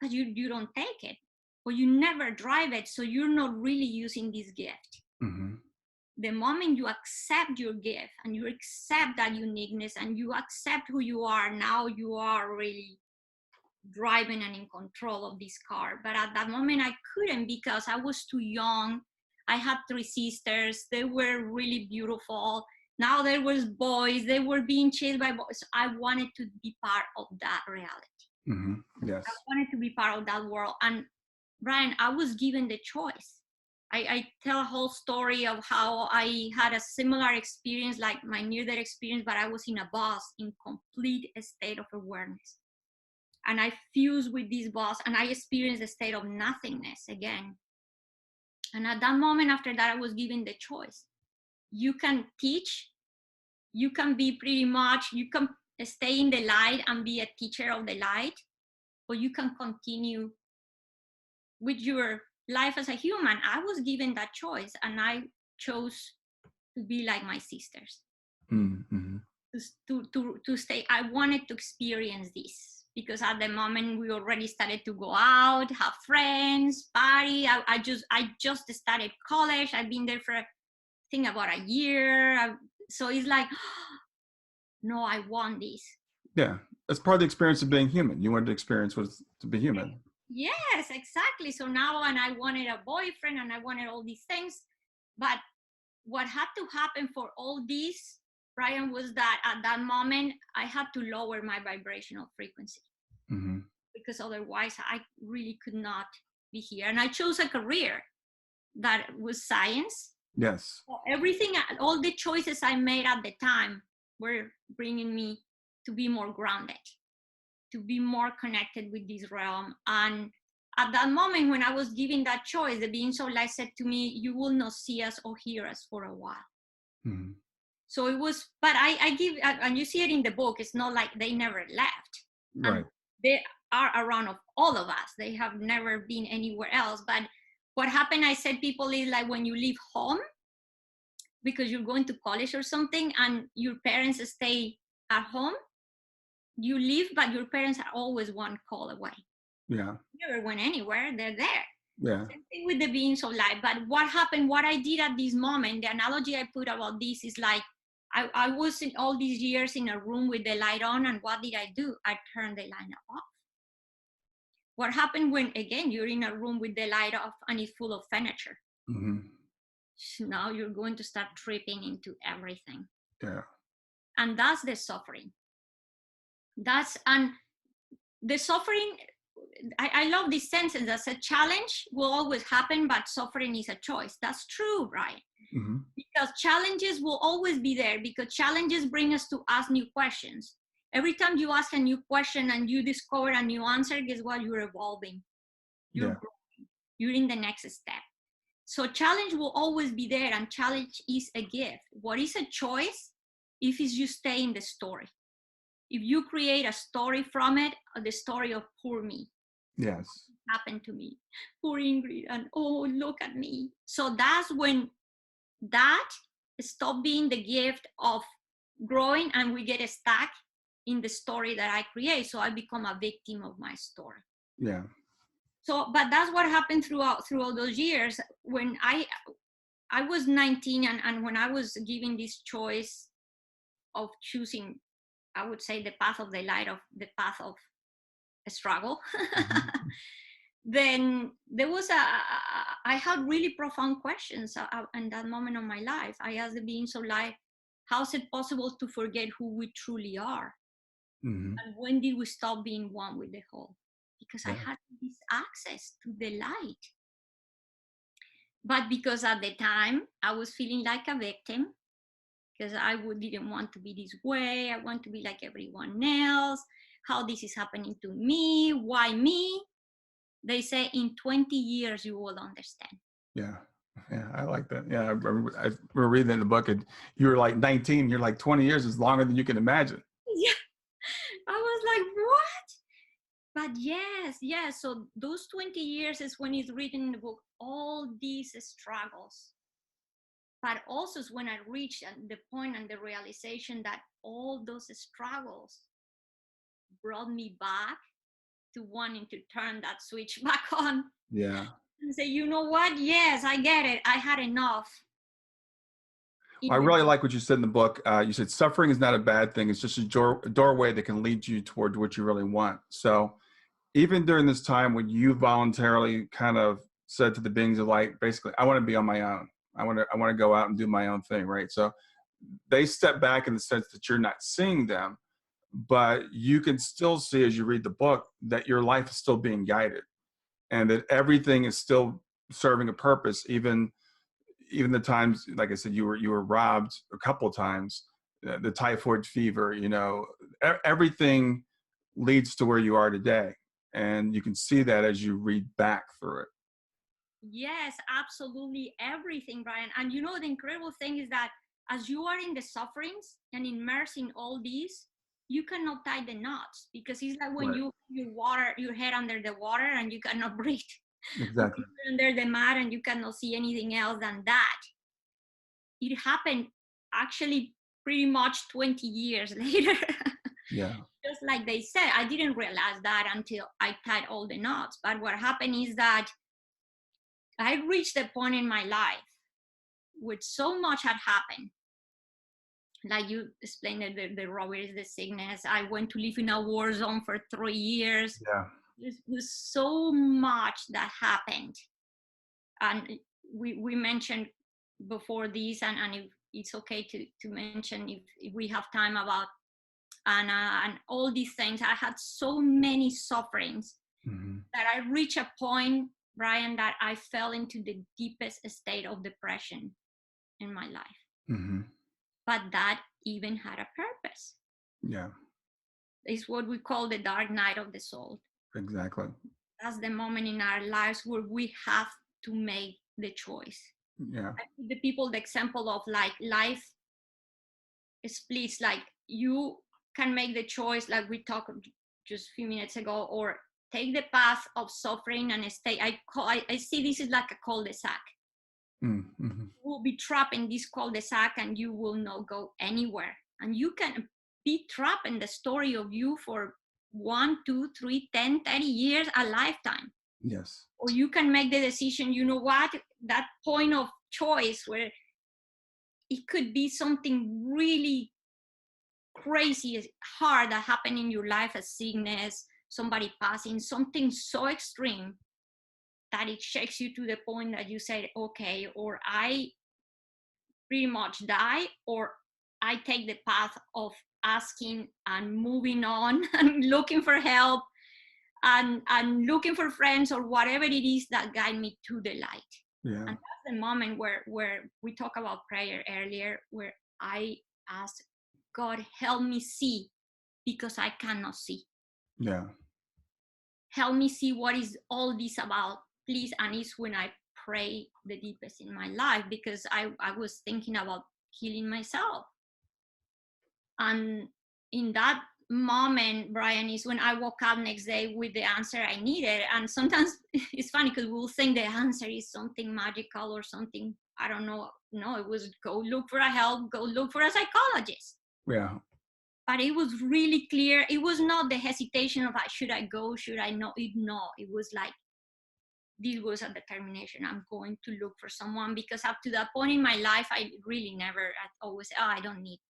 but you don't take it, or you never drive it, so you're not really using this gift. Mm-hmm. The moment you accept your gift, and you accept that uniqueness, and you accept who you are, now you are really driving and in control of this car. But at that moment, I couldn't because I was too young. I had 3 sisters. They were really beautiful. Now there was boys. They were being chased by boys. I wanted to be part of that reality. Yes. I wanted to be part of that world. And Brian, I was given the choice. I tell a whole story of how I had a similar experience, like my near-death experience, but I was in a bus in complete state of awareness. And I fused with this bus and I experienced a state of nothingness again. And at that moment, after that, I was given the choice. You can teach, you can be pretty much, you can stay in the light and be a teacher of the light, or you can continue with your life as a human. I was given that choice and I chose to be like my sisters. To stay. I wanted to experience this because at the moment we already started to go out, have friends, party. I just started college. I've been there for I think about a year. So it's like, no, I want this. Yeah, that's part of the experience of being human. You wanted to experience what it's to be human. Yes, exactly. So now, and I wanted a boyfriend and I wanted all these things. But what had to happen for all this, Brian, was that at that moment, I had to lower my vibrational frequency because otherwise I really could not be here. And I chose a career that was science. Yes. So everything, all the choices I made at the time were bringing me to be more grounded, to be more connected with this realm. And at that moment, when I was given that choice, the beings of light said to me, you will not see us or hear us for a while. So it was, but I give, and you see it in the book, it's not like they never left. Right. And they are around of all of us. They have never been anywhere else. But what happened, I said, people, is like when you leave home, because you're going to college or something, and your parents stay at home, you leave, but your parents are always one call away. Yeah. Never went anywhere. They're there. Yeah. Same thing with the beings of light. But what happened, what I did at this moment, the analogy I put about this is like, I was in all these years in a room with the light on, and what did I do? I turned the light off. What happened when, again, you're in a room with the light off and it's full of furniture? So now you're going to start tripping into everything. Yeah. And that's the suffering. And the suffering, I love this sentence that says challenge will always happen, but suffering is a choice. That's true, right? Because challenges will always be there, because challenges bring us to ask new questions. Every time you ask a new question and you discover a new answer, guess what? You're evolving. You're growing. You're in the next step. So challenge will always be there, and challenge is a gift. What is a choice? If it's you stay in the story. If you create a story from it, the story of poor me. Yes. What happened to me? Poor Ingrid, and oh, look at me. So that's when that stop being the gift of growing, and we get stuck in the story that I create. So I become a victim of my story. Yeah. So, but that's what happened throughout those years. When I was 19, and when I was given this choice of choosing, I would say, the path of the light, of the path of a struggle, then there was I had really profound questions in that moment of my life. I asked the beings of light, how is it possible to forget who we truly are? And when did we stop being one with the whole? Because I had this access to the light. But because at the time I was feeling like a victim, because I didn't want to be this way. I want to be like everyone else. How this is happening to me? Why me? They say in 20 years you will understand. Yeah. Yeah, I like that. Yeah, I remember reading in the book, and you were like 19. You're like 20 years is longer than you can imagine. Yeah, I was like, what? But yes. So those 20 years is when it's written in the book, all these struggles. But also is when I reached the point and the realization that all those struggles brought me back to wanting to turn that switch back on. Yeah. And say, you know what? Yes, I get it. I had enough. I really like what you said in the book. You said suffering is not a bad thing. It's just a doorway that can lead you toward what you really want. So even during this time when you voluntarily kind of said to the beings of light, basically, I want to be on my own. I want to go out and do my own thing, right? So they step back in the sense that you're not seeing them, but you can still see as you read the book that your life is still being guided and that everything is still serving a purpose, even the times, like I said, you were robbed a couple of times, the typhoid fever, everything leads to where you are today. And you can see that as you read back through it. Yes, absolutely everything, Brian. And the incredible thing is that as you are in the sufferings and immersed in all these, you cannot tie the knots, because it's like when Right. you water your head under the water and you cannot breathe. Exactly. Under the mat and you cannot see anything else than that. It happened actually pretty much 20 years later. Yeah. Just like they said, I didn't realize that until I tied all the knots. But what happened is that I reached a point in my life which so much had happened. Like you explained, the robberies, the sickness. I went to live in a war zone for 3 years. Yeah. There was so much that happened. And we mentioned before this, and if it's okay to mention, if we have time, about and all these things. I had so many sufferings that I reached a point, Brian, that I fell into the deepest state of depression in my life. Mm-hmm. But that even had a purpose. Yeah. It's what we call the dark night of the soul. Exactly. That's the moment in our lives where we have to make the choice. Yeah. I give the people the example of like life splits. Like you can make the choice, like we talked just a few minutes ago, or take the path of suffering and stay. I see this is like a cul-de-sac. Mm-hmm. You will be trapped in this cul-de-sac and you will not go anywhere. And you can be trapped in the story of you for 1, 2, 3, 10, 30 years, a lifetime. Yes. Or you can make the decision, you know what, that point of choice where it could be something really crazy, hard that happened in your life, a sickness, somebody passing, something so extreme that it shakes you to the point that you say, okay, or I pretty much die, or I take the path of asking and moving on and looking for help and looking for friends or whatever it is that guide me to the light. Yeah. And that's the moment where we talk about prayer earlier, where I ask God, help me see, because I cannot see. Yeah. Help me see what is all this about, please. And it's when I pray the deepest in my life, because I was thinking about killing myself. And in that moment, Brian, is when I woke up next day with the answer I needed. And sometimes it's funny because we'll think the answer is something magical or something, I don't know. No, it was go look for a help, go look for a psychologist. Yeah. But it was really clear. It was not the hesitation of should I go, should I not? No, it was like, this was a determination. I'm going to look for someone, because up to that point in my life, I really never, I always, I don't need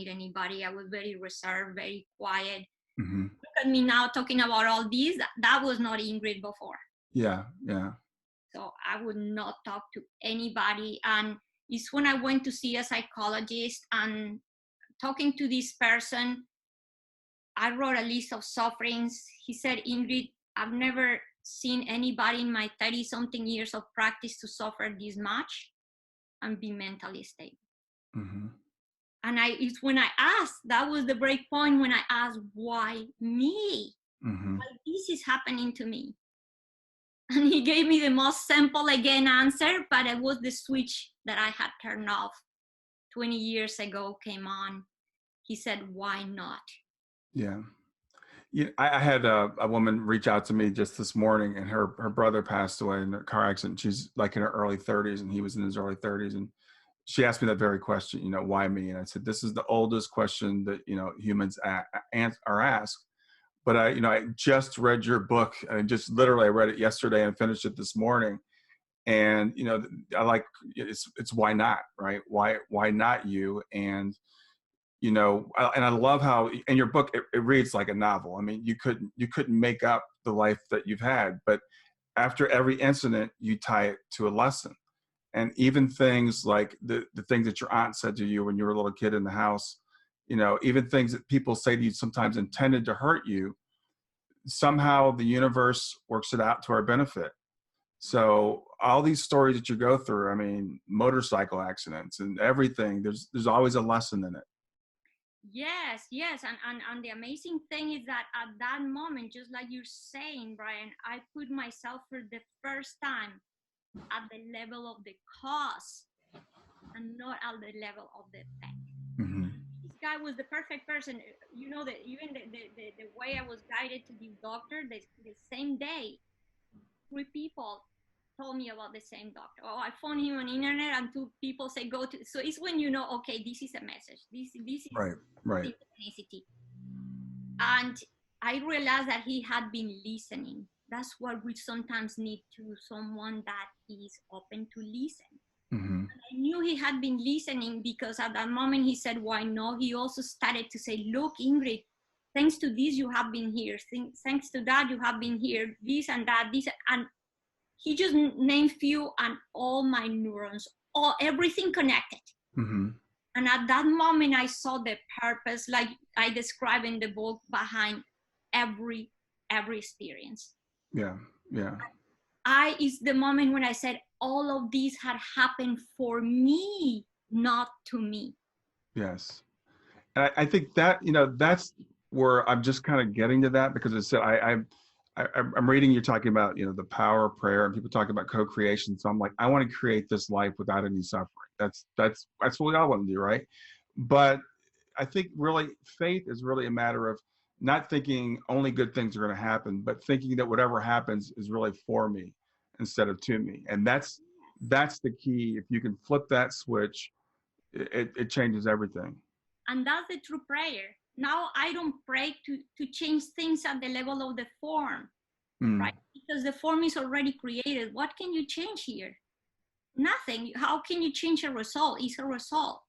anybody. I was very reserved, very quiet. Mm-hmm. Look at me now talking about all these. That was not Ingrid before. Yeah. Yeah. So I would not talk to anybody. And it's when I went to see a psychologist and talking to this person, I wrote a list of sufferings. He said, Ingrid, I've never seen anybody in my 30-something years of practice to suffer this much and be mentally stable. Mm-hmm. And it's when I asked, that was the break point when I asked, why me? Mm-hmm. Why this is happening to me? And he gave me the most simple, again, answer, but it was the switch that I had turned off 20 years ago came on. He said, why not? Yeah. Yeah, I had a woman reach out to me just this morning, and her brother passed away in a car accident. She's like in her early 30s, and he was in his early 30s. And she asked me that very question, why me? And I said, this is the oldest question that, humans are asked. But I just read your book. I just literally I read it yesterday and finished it this morning. And, I like, it's why not, right? Why not you? And, and I love how in your book it reads like a novel. I mean, you couldn't make up the life that you've had, but after every incident, you tie it to a lesson. And even things like the things that your aunt said to you when you were a little kid in the house, even things that people say to you sometimes intended to hurt you, somehow the universe works it out to our benefit. So all these stories that you go through, I mean, motorcycle accidents and everything, there's always a lesson in it. Yes. And the amazing thing is that at that moment, just like you're saying, Brian, I put myself for the first time at the level of the cause and not at the level of the effect. Mm-hmm. This guy was the perfect person. That even the way I was guided to this doctor, the same day, 3 people told me about the same doctor. Oh, I found him on the internet, and 2 people say go to. So it's when okay, this is a message. This is Right. synchronicity. And I realized that he had been listening. That's what we sometimes need to someone that is open to listen. Mm-hmm. I knew he had been listening because at that moment he said, why no? He also started to say, look, Ingrid, thanks to this, you have been here. Thanks to that, you have been here. This and that, this. And he just named few, and all my neurons, everything connected. Mm-hmm. And at that moment, I saw the purpose, like I describe in the book, behind every experience. Yeah. Is the moment when I said all of these had happened for me, not to me. Yes. And I think that, that's where I'm just kind of getting to that, because it said, I'm reading, you're talking about, the power of prayer, and people talking about co-creation. So I'm like, I want to create this life without any suffering. That's what we all want to do. Right. But I think really faith is really a matter of not thinking only good things are going to happen, but thinking that whatever happens is really for me instead of to me. And that's the key. If you can flip that switch, it changes everything. And that's the true prayer. Now I don't pray to change things at the level of the form, right? Because the form is already created. What can you change here? Nothing. How can you change a result? It's a result.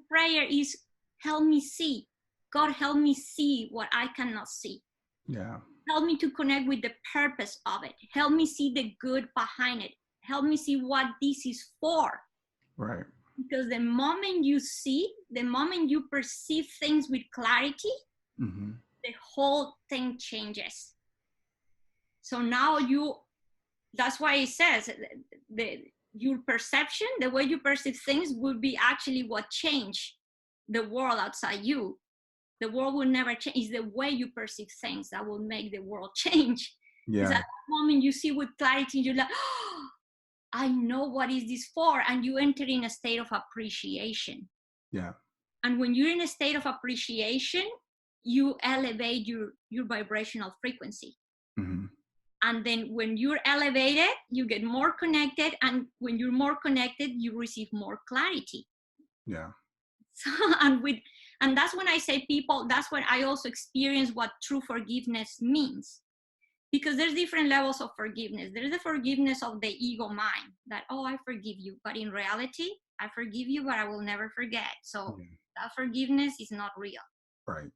Prayer is help me see. God, help me see what I cannot see. Yeah. Help me to connect with the purpose of it. Help me see the good behind it. Help me see what this is for. Right. Because the moment you see, the moment you perceive things with clarity, the whole thing changes. So now that's why it says your perception, the way you perceive things will be actually what change the world outside you. The world will never change. It's the way you perceive things that will make the world change. Because at that moment you see with clarity, you're like, oh, I know what is this for. And you enter in a state of appreciation. Yeah. And when you're in a state of appreciation, you elevate your vibrational frequency. And then when you're elevated, you get more connected. And when you're more connected, you receive more clarity. Yeah. So, and that's when I say people, that's when I also experience what true forgiveness means. Because there's different levels of forgiveness. There's the forgiveness of the ego mind that, oh, I forgive you. But in reality, I forgive you, but I will never forget. So that forgiveness is not real. Right.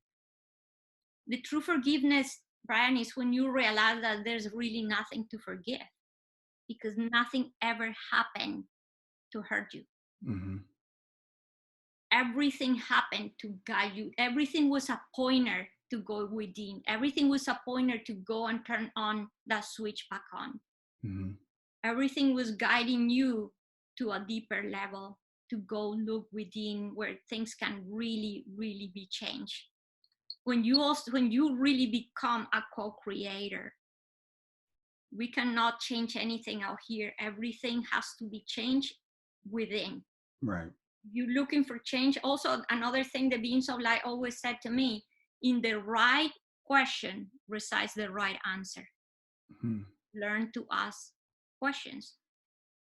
The true forgiveness, Brian, is when you realize that there's really nothing to forgive, because nothing ever happened to hurt you. Everything happened to guide you. Everything was a pointer to go within. Everything was a pointer to go and turn on that switch back on. Everything was guiding you to a deeper level, to go look within where things can really, really be changed. When you really become a co-creator, we cannot change anything out here. Everything has to be changed within. Right. You're looking for change. Also, another thing the beings of light always said to me, in the right question resides the right answer. Learn to ask questions.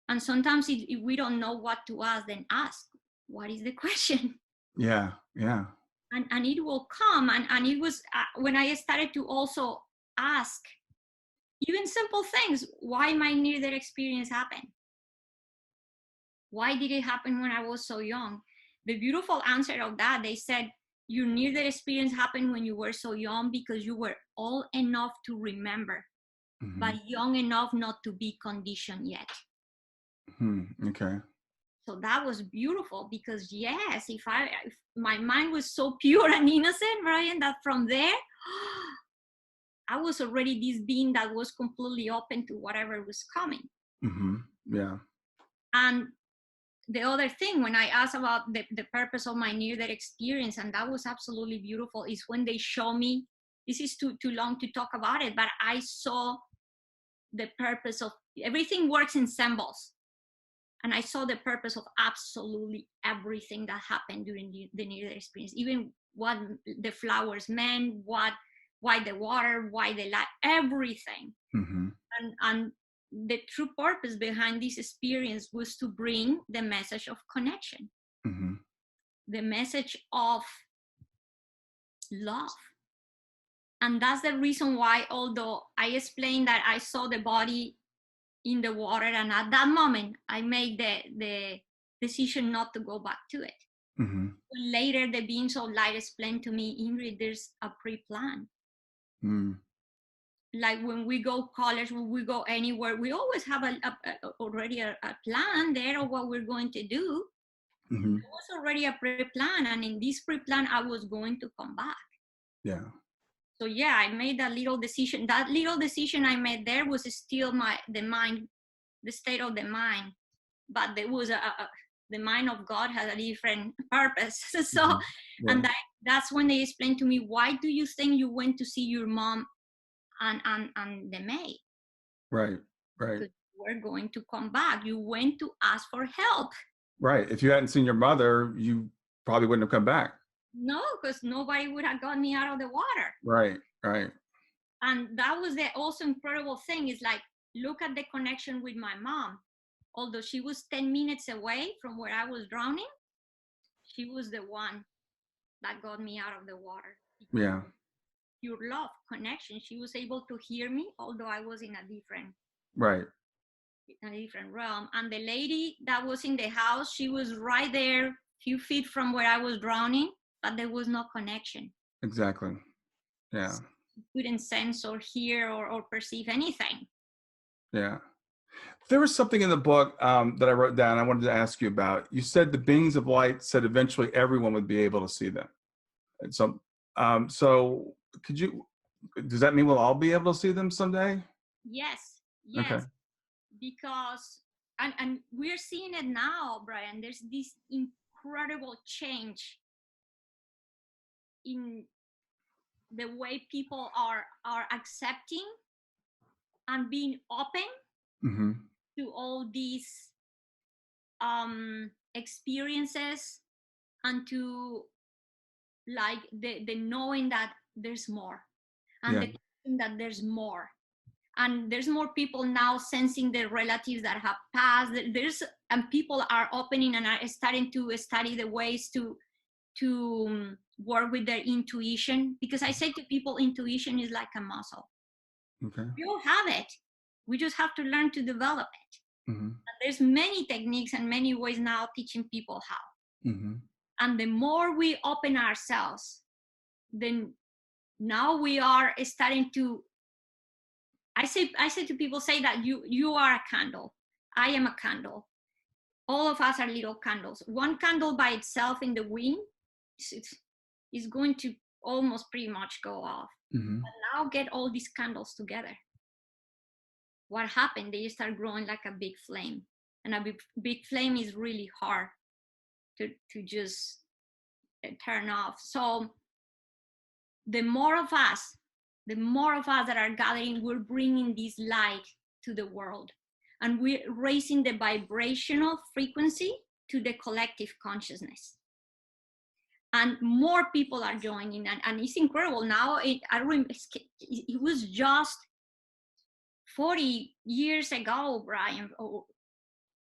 And sometimes if we don't know what to ask, then ask, what is the question? Yeah. And it will come. And it was when I started to also ask even simple things. Why my near-death experience happened? Why did it happen when I was so young? the beautiful answer of that, they said, your near-death experience happened when you were so young because you were old enough to remember, but young enough not to be conditioned yet. Okay. So that was beautiful because yes, if my mind was so pure and innocent, Brian, that from there, I was already this being that was completely open to whatever was coming. Yeah. And the other thing, when I asked about the purpose of my near-death experience, and that was absolutely beautiful, is when they show me, this is too long to talk about it, but I saw the purpose of, everything works in symbols. And I saw the purpose of absolutely everything that happened during the near-death experience, even what the flowers meant, why the water, why the light, everything. And the true purpose behind this experience was to bring the message of connection, the message of love. And that's the reason why, although I explained that I saw the body in the water, and at that moment I made the decision not to go back to it. Later, the beings of light explained to me, Ingrid, there's a pre-plan. Like when we go college, when we go anywhere, we always have already a plan there of what we're going to do. There was already a pre-plan, and in this pre-plan I was going to come back. Yeah. So yeah, I made that little decision. That little decision I made there was still the state of the mind, but there was the mind of God had a different purpose. So, and that's when they explained to me, why do you think you went to see your mom and the maid? Right. Because we're going to come back. You went to ask for help. Right. If you hadn't seen your mother, you probably wouldn't have come back. No, because nobody would have got me out of the water. Right. And that was the also incredible thing, is like, look at the connection with my mom. Although she was 10 minutes away from where I was drowning, she was the one that got me out of the water. Yeah. Your love, connection. She was able to hear me, although I was in a different realm. And the lady that was in the house, she was right there, few feet from where I was drowning, but there was no connection. Exactly. Yeah. She couldn't sense or hear or perceive anything. Yeah. There was something in the book that I wrote down I wanted to ask you about. You said the beings of light said eventually everyone would be able to see them. And so does that mean we'll all be able to see them someday? Yes. Okay. Because, and we're seeing it now, Brian, there's this incredible change in the way people are accepting and being open to all these experiences, and to like the knowing that there's more, and the that there's more, and there's more people now sensing the relatives that have passed. And people are opening and are starting to study the ways to work with their intuition, because I say to people, intuition is like a muscle. We all have it, we just have to learn to develop it. There's many techniques and many ways now teaching people how. And the more we open ourselves, then now we are starting to, I say to people, say that you are a candle, I am a candle, all of us are little candles. One candle by itself in the wind is going to almost pretty much go off. But now get all these candles together. What happened? They start growing like a big flame, and a big flame is really hard to just turn off. So the more of us that are gathering, we're bringing this light to the world, and we're raising the vibrational frequency to the collective consciousness. And more people are joining, and it's incredible. Now, it was just 40 years ago, Brian, or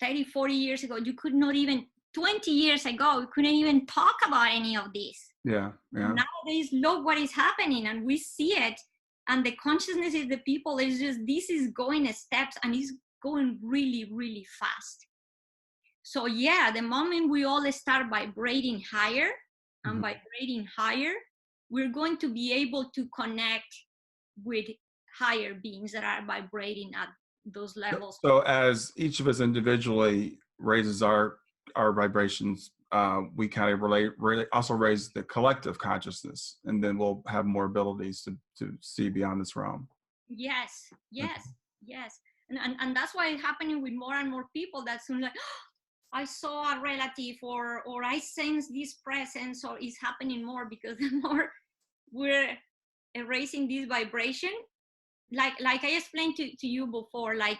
30, 40 years ago, you could not even, 20 years ago, we couldn't even talk about any of this. Yeah. Nowadays, look what is happening, and we see it. And the consciousness is the people, this is going steps, and it's going really, really fast. So yeah, the moment we all start vibrating higher and vibrating higher, we're going to be able to connect with higher beings that are vibrating at those levels. So as each of us individually raises our vibrations, we kind of really also raise the collective consciousness, and then we'll have more abilities to see beyond this realm. Yes, yes, yes. And that's why it's happening with more and more people. That's like, oh, I saw a relative, or I sense this presence, or it's happening more because the more we're erasing this vibration, like I explained to you before, like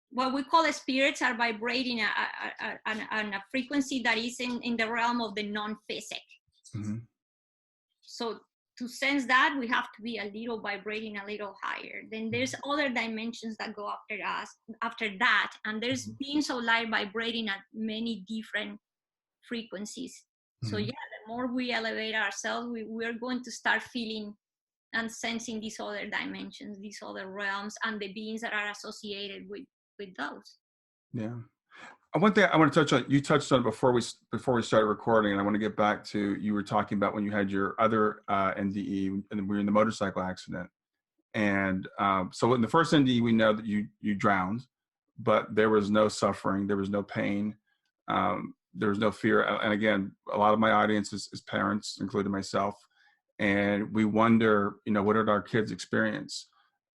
what we call spirits are vibrating a frequency that is in the realm of the non-physic. So to sense that, we have to be a little vibrating a little higher. Then there's other dimensions that go after that, and there's beings of light vibrating at many different frequencies. So yeah, the more we elevate ourselves, we're going to start feeling and sensing these other dimensions, these other realms, and the beings that are associated with those. Yeah. One thing I want to touch on, you touched on before we started recording, and I want to get back to, you were talking about when you had your other NDE and we were in the motorcycle accident. And so in the first NDE, we know that you drowned, but there was no suffering, there was no pain, there was no fear. And again, a lot of my audience is parents, including myself. And we wonder, what did our kids experience?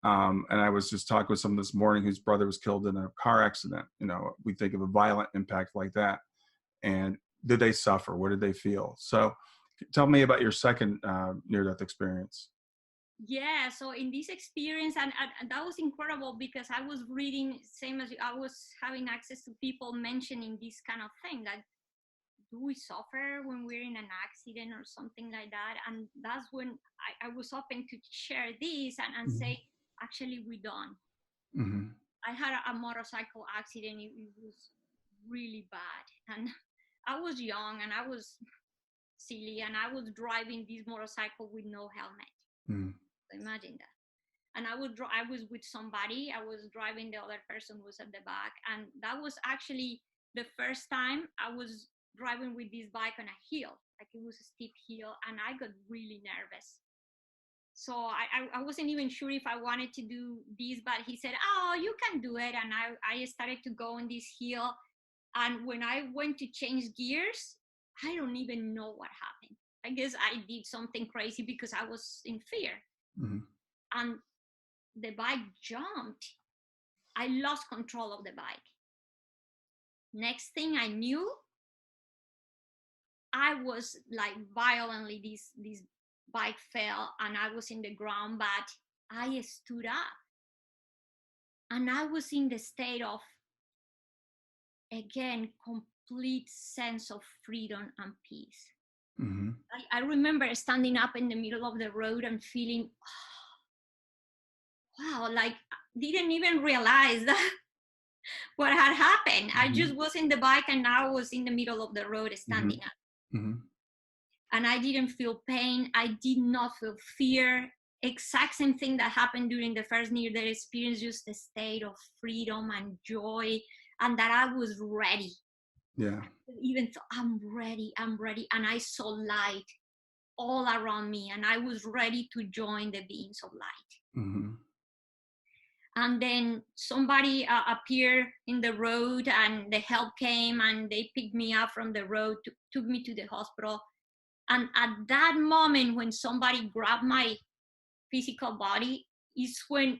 And I was just talking with someone this morning whose brother was killed in a car accident. We think of a violent impact like that. And did they suffer? What did they feel? So tell me about your second near-death experience. Yeah, so in this experience, and that was incredible because I was reading, same as you, I was having access to people mentioning this kind of thing, that do we suffer when we're in an accident or something like that? And that's when I was open to share this and say, actually, we don't. I had a motorcycle accident. It was really bad. And I was young and I was silly, and I was driving this motorcycle with no helmet. So imagine that. And I was with somebody. I was driving, the other person was at the back. And that was actually the first time I was driving with this bike on a hill. Like, it was a steep hill, and I got really nervous. So I wasn't even sure if I wanted to do this, but he said, oh, you can do it. And I started to go on this hill. And when I went to change gears, I don't even know what happened. I guess I did something crazy because I was in fear. And the bike jumped. I lost control of the bike. Next thing I knew, I was like violently, this bike fell and I was in the ground, but I stood up. And I was in the state of, again, complete sense of freedom and peace. I remember standing up in the middle of the road and feeling, wow, like, didn't even realize that what had happened. I just was in the bike and I was in the middle of the road standing up. And I didn't feel pain. I did not feel fear. Exact same thing that happened during the first near-death experience, just a state of freedom and joy, and that I was ready. Yeah. Even so, I'm ready. And I saw light all around me, and I was ready to join the beings of light. And then somebody appeared in the road, and the help came, and they picked me up from the road, took me to the hospital. And at that moment, when somebody grabbed my physical body, is when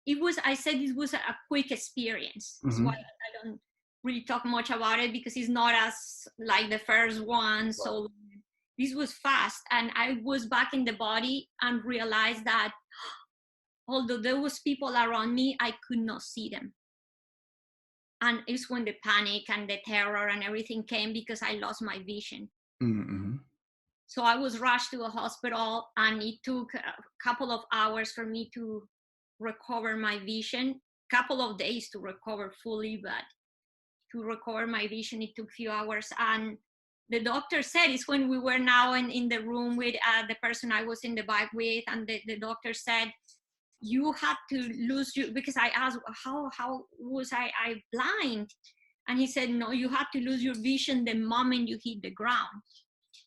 it was, I said it was a quick experience. That's why I don't really talk much about it, because it's not as like the first one. So this was fast. And I was back in the body and realized that although there was people around me, I could not see them. And it's when the panic and the terror and everything came, because I lost my vision. So I was rushed to a hospital, and it took a couple of hours for me to recover my vision, couple of days to recover fully, but to recover my vision, it took a few hours. And the doctor said, it's when we were now in the room with the person I was in the bike with, and the doctor said, you had to lose you, because I asked, how was I blind? And he said, no, you have to lose your vision the moment you hit the ground.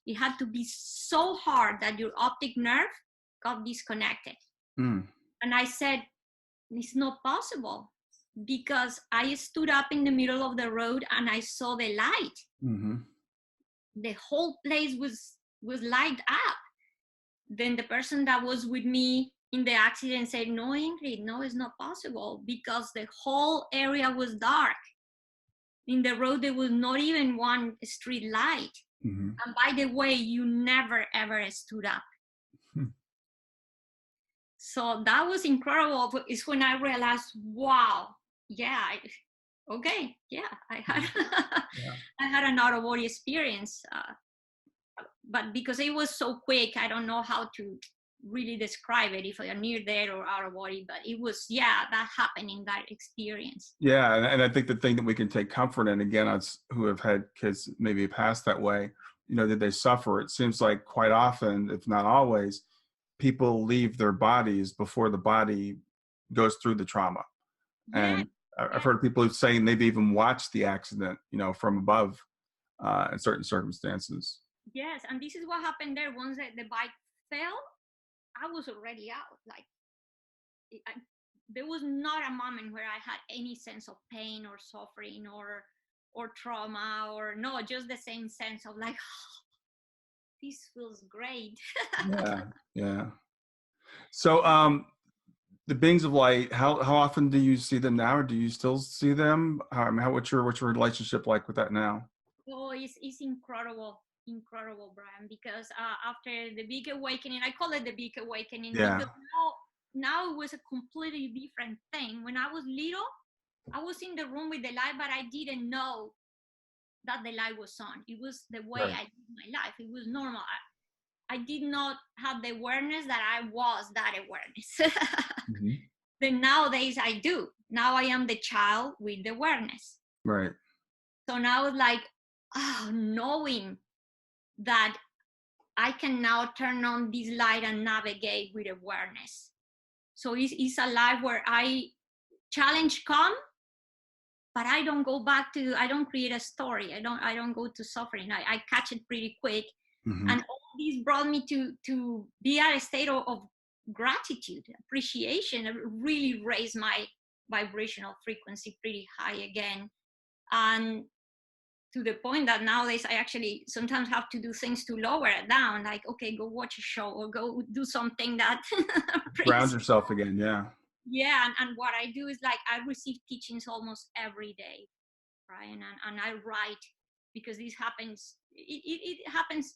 It had to be so hard that your optic nerve got disconnected. Mm. And I said, it's not possible, because I stood up in the middle of the road and I saw the light. Mm-hmm. The whole place was light up. Then the person that was with me in the accident said, no, Ingrid, no, it's not possible, because the whole area was dark. In the road, there was not even one street light. Mm-hmm. And by the way, you never, ever stood up. So that was incredible. It's when I realized, wow, yeah, okay, yeah, I had Yeah. I had an out of body experience, but because it was so quick, I don't know how to really describe it, if you're near there or out of body. But it was, yeah, that happened in that experience. Yeah, and I think the thing that we can take comfort in, again, us who have had kids maybe passed that way, did they suffer? It seems like quite often, if not always, people leave their bodies before the body goes through the trauma. Yeah, And I've yeah. heard people saying they've even watched the accident, from above in certain circumstances. Yes, and this is what happened there. Once the bike fell, I was already out. Like, there was not a moment where I had any sense of pain or suffering or trauma, or no, just the same sense of like, oh, this feels great. Yeah, yeah. So, the beings of light, how often do you see them now, or do you still see them? What's your relationship like with that now? Oh, it's incredible, incredible, Brian, because after the big awakening, I call it the big awakening, Yeah, because now it was a completely different thing. When I was little, I was in the room with the light, but I didn't know that the light was on. It was the way right. I lived my life. It was normal. I did not have the awareness that I was that awareness. Hmm. Then nowadays I do. Now I am the child with the awareness. Right. So now it's like, oh, knowing that I can now turn on this light and navigate with awareness. So it's a life where challenge come, but I don't go back to, I don't create a story. I don't go to suffering. I catch it pretty quick. Hmm. And all this brought me to be at a state of gratitude, appreciation. It really raised my vibrational frequency pretty high again. And to the point that nowadays I actually sometimes have to do things to lower it down, like, okay, go watch a show or go do something that Ground brings, yourself again. Yeah. yeah. And what I do is, like, I receive teachings almost every day, Brian, and I write, because this happens, it happens.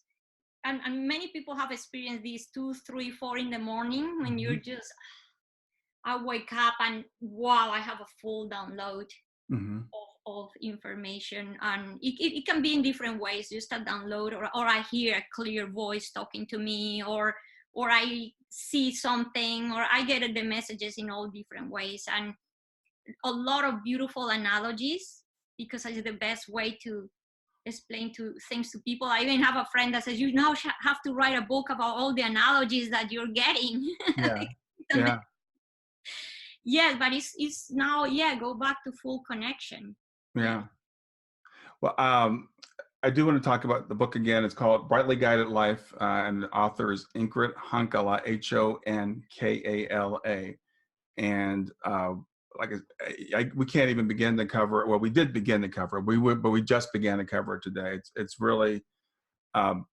And many people have experienced these 2, 3, 4 in the morning, when Hmm. you're just, I wake up and wow, I have a full download Hmm. of information. And it can be in different ways, just a download, or I hear a clear voice talking to me, or I see something, or I get the messages in all different ways, and a lot of beautiful analogies, because it's the best way to explain to things to people. I even have a friend that says, you now have to write a book about all the analogies that you're getting. Yeah. Yeah. Yes, but it's now, yeah, go back to full connection. Yeah. Yeah. Well, I do want to talk about the book again. It's called Brightly Guided Life, and the author is Ingrid Honkala, Honkala. And like we can't even begin to cover it. Well, we did begin to cover it. But we just began to cover it today. It's really. Um,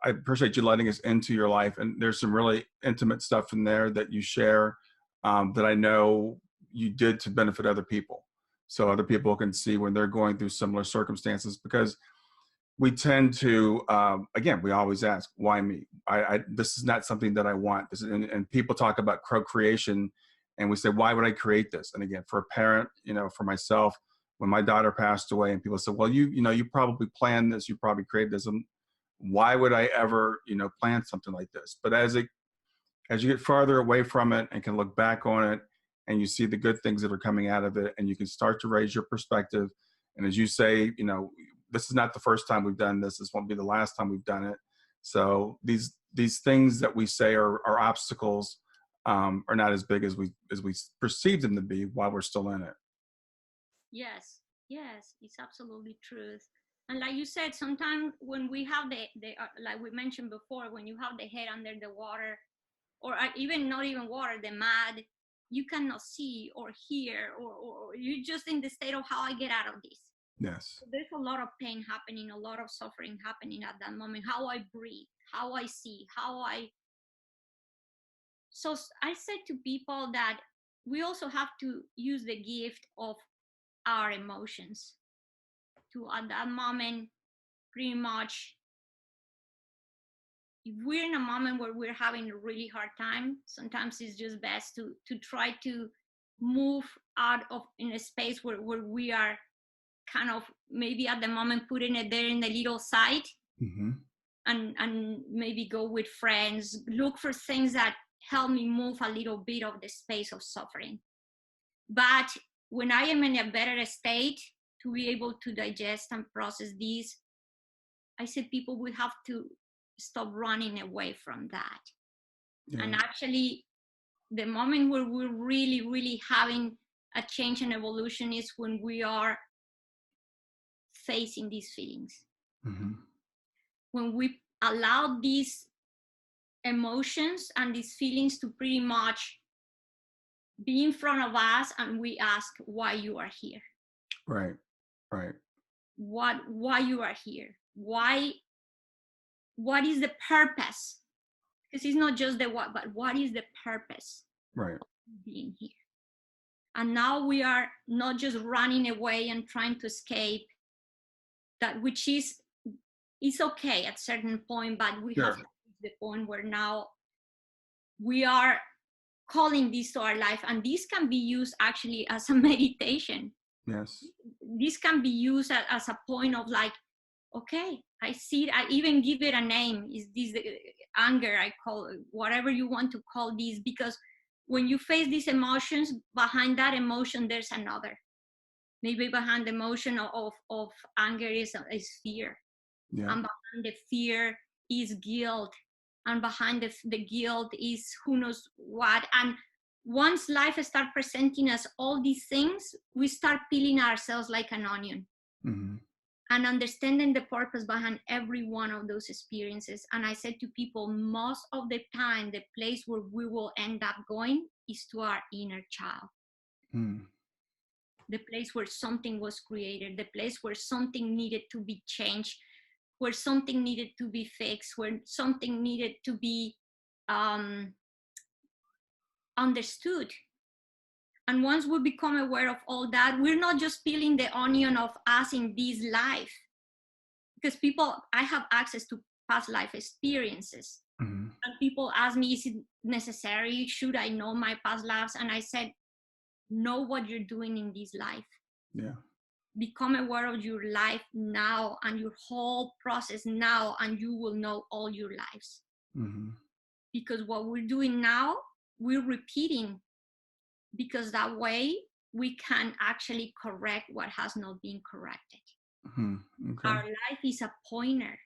I appreciate you letting us into your life, and there's some really intimate stuff in there that you share, that I know you did to benefit other people, so other people can see when they're going through similar circumstances. Because we tend to, again, we always ask, why me? This is not something that I want. And people talk about co-creation, and we say, why would I create this? And again, for a parent, for myself, when my daughter passed away, and people said, well, you probably planned this, you probably created this. And why would I ever, plan something like this? But as you get farther away from it and can look back on it, and you see the good things that are coming out of it, and you can start to raise your perspective. And as you say, this is not the first time we've done this. This won't be the last time we've done it. So these things that we say are obstacles, are not as big as we perceive them to be while we're still in it. Yes. Yes, it's absolutely truth. And like you said, sometimes when we have the like we mentioned before, when you have the head under the water, or even not even water, the mud, you cannot see or hear, or you're just in the state of how I get out of this. Yes. So there's a lot of pain happening, a lot of suffering happening at that moment. How I breathe, how I see, how I. So I said to people that we also have to use the gift of our emotions to, at that moment, pretty much, if we're in a moment where we're having a really hard time, sometimes it's just best to try to move out of in a space where we are kind of maybe at the moment putting it there in the little side, Mm-hmm. and maybe go with friends, look for things that help me move a little bit of the space of suffering. But when I am in a better state to be able to digest and process these, I said people will have to stop running away from that. Yeah. And actually, the moment where we're really, really having a change and evolution is when we are facing these feelings. Mm-hmm. When we allow these emotions and these feelings to pretty much be in front of us, and we ask why you are here. Right. Right. Why you are here? What is the purpose? Because it's not just the what, but what is the purpose Right. of being here? And now we are not just running away and trying to escape, that which is it's okay at certain point, but we Sure. have to reach the point where now we are calling this to our life, and this can be used actually as a meditation. Yes. This can be used as a point of like, okay, I see it. I even give it a name. Is this the anger? I call it whatever you want to call this, because when you face these emotions, behind that emotion there's another. Maybe behind the emotion of anger is fear, Yeah. and behind the fear is guilt, and behind the guilt is who knows what. And once life starts presenting us all these things, we start peeling ourselves like an onion. Mm-hmm. And understanding the purpose behind every one of those experiences. And I said to people, most of the time, the place where we will end up going is to our inner child. Mm. The place where something was created, the place where something needed to be changed, where something needed to be fixed, where something needed to be understood. And once we become aware of all that, we're not just peeling the onion of us in this life. Because I have access to past life experiences. Mm-hmm. And people ask me, is it necessary? Should I know my past lives? And I said, know what you're doing in this life. Yeah. Become aware of your life now and your whole process now, and you will know all your lives. Mm-hmm. Because what we're doing now, we're repeating, because that way we can actually correct what has not been corrected. Mm-hmm. Okay. Our life is a pointer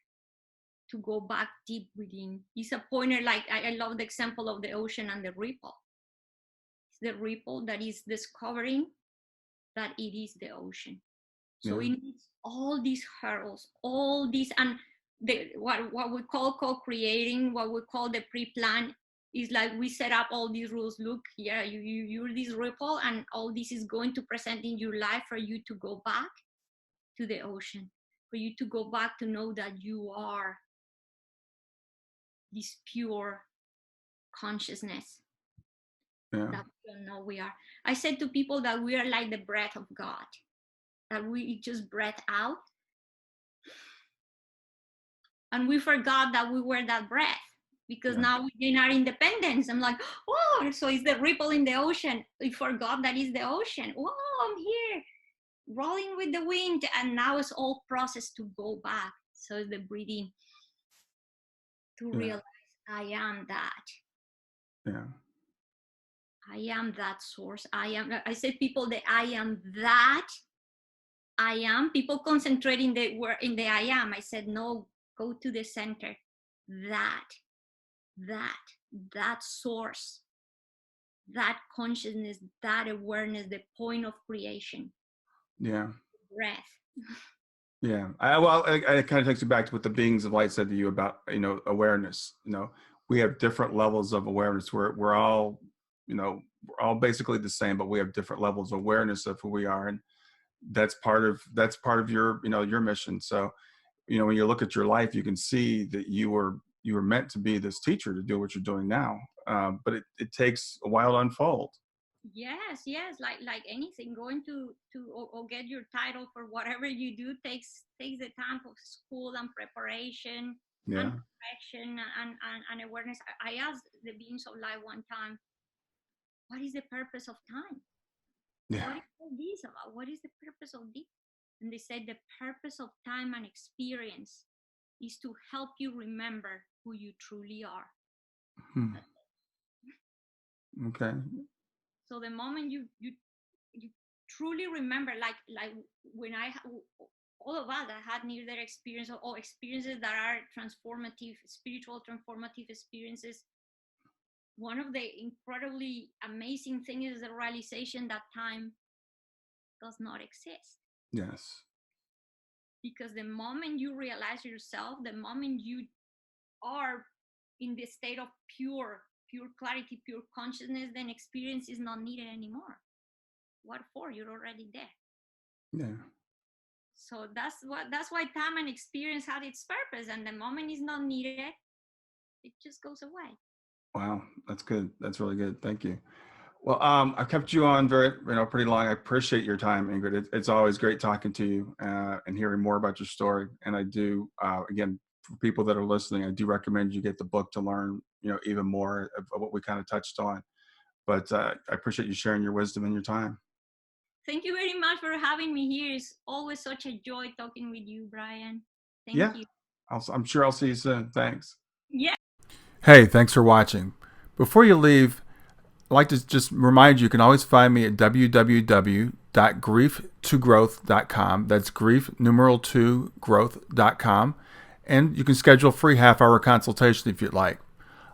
to go back deep within. It's a pointer, like I love the example of the ocean and the ripple. It's the ripple that is discovering that it is the ocean. So Yeah. it needs all these hurdles, all these, and what we call co-creating, what we call the pre-plan, is like we set up all these rules. Look, yeah, you're this ripple, and all this is going to present in your life for you to go back to the ocean, for you to go back to know that you are this pure consciousness Yeah. that we don't know we are. I said to people that we are like the breath of God, that we just breathe out, and we forgot that we were that breath, because Yeah. now we gain our independence. I'm like, oh, so it's the ripple in the ocean. We forgot that is the ocean. Oh, I'm here rolling with the wind, and now it's all processed to go back. So the breathing to Yeah. realize I am that. Yeah. I am that source. I said people that I am that. I am. People concentrate in the word in the I am. I said no. Go to the center. That source, that consciousness, that awareness, the point of creation. Yeah. breath. Yeah. Well, it kind of takes you back to what the beings of light said to you about, awareness. We have different levels of awareness. We're all, we're all basically the same, but we have different levels of awareness of who we are. And that's part of your, your mission. So, when you look at your life, you can see that you were meant to be this teacher to do what you're doing now. But it takes a while to unfold. Yes, like anything, going or get your title for whatever you do takes the time of school and preparation and Yeah. perfection and awareness. I asked the beings of light one time, what is the purpose of time? Yeah. What is all this about? What is the purpose of this? And they said the purpose of time and experience is to help you remember who you truly are. Hmm. Okay. So the moment you truly remember, like when all of us that had near their experience or experiences that are transformative, spiritual transformative experiences, one of the incredibly amazing things is the realization that time does not exist. Yes. Because the moment you realize yourself, the moment you are in the state of pure clarity, pure consciousness, then experience is not needed anymore. What for? You're already there. Yeah. So that's why time and experience had its purpose, and the moment is not needed, it just goes away. Wow. That's good. That's really good. Thank you. Well, I've kept you on pretty long. I appreciate your time, Ingrid. It's always great talking to you and hearing more about your story. And I do, again, for people that are listening, I do recommend you get the book to learn, even more of what we kind of touched on. But I appreciate you sharing your wisdom and your time. Thank you very much for having me here. It's always such a joy talking with you, Brian. Thank Yeah, you. I'm sure I'll see you soon. Thanks. Yeah. Hey, thanks for watching. Before you leave, I'd like to just remind you, you can always find me at www.grief2growth.com. That's grief, numeral 2, growth.com. And you can schedule a free half-hour consultation if you'd like.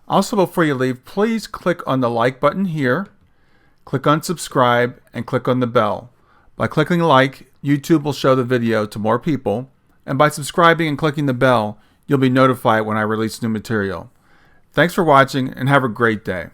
Also, before you leave, please click on the like button here, click on subscribe, and click on the bell. By clicking like, YouTube will show the video to more people, and by subscribing and clicking the bell, you'll be notified when I release new material. Thanks for watching, and have a great day.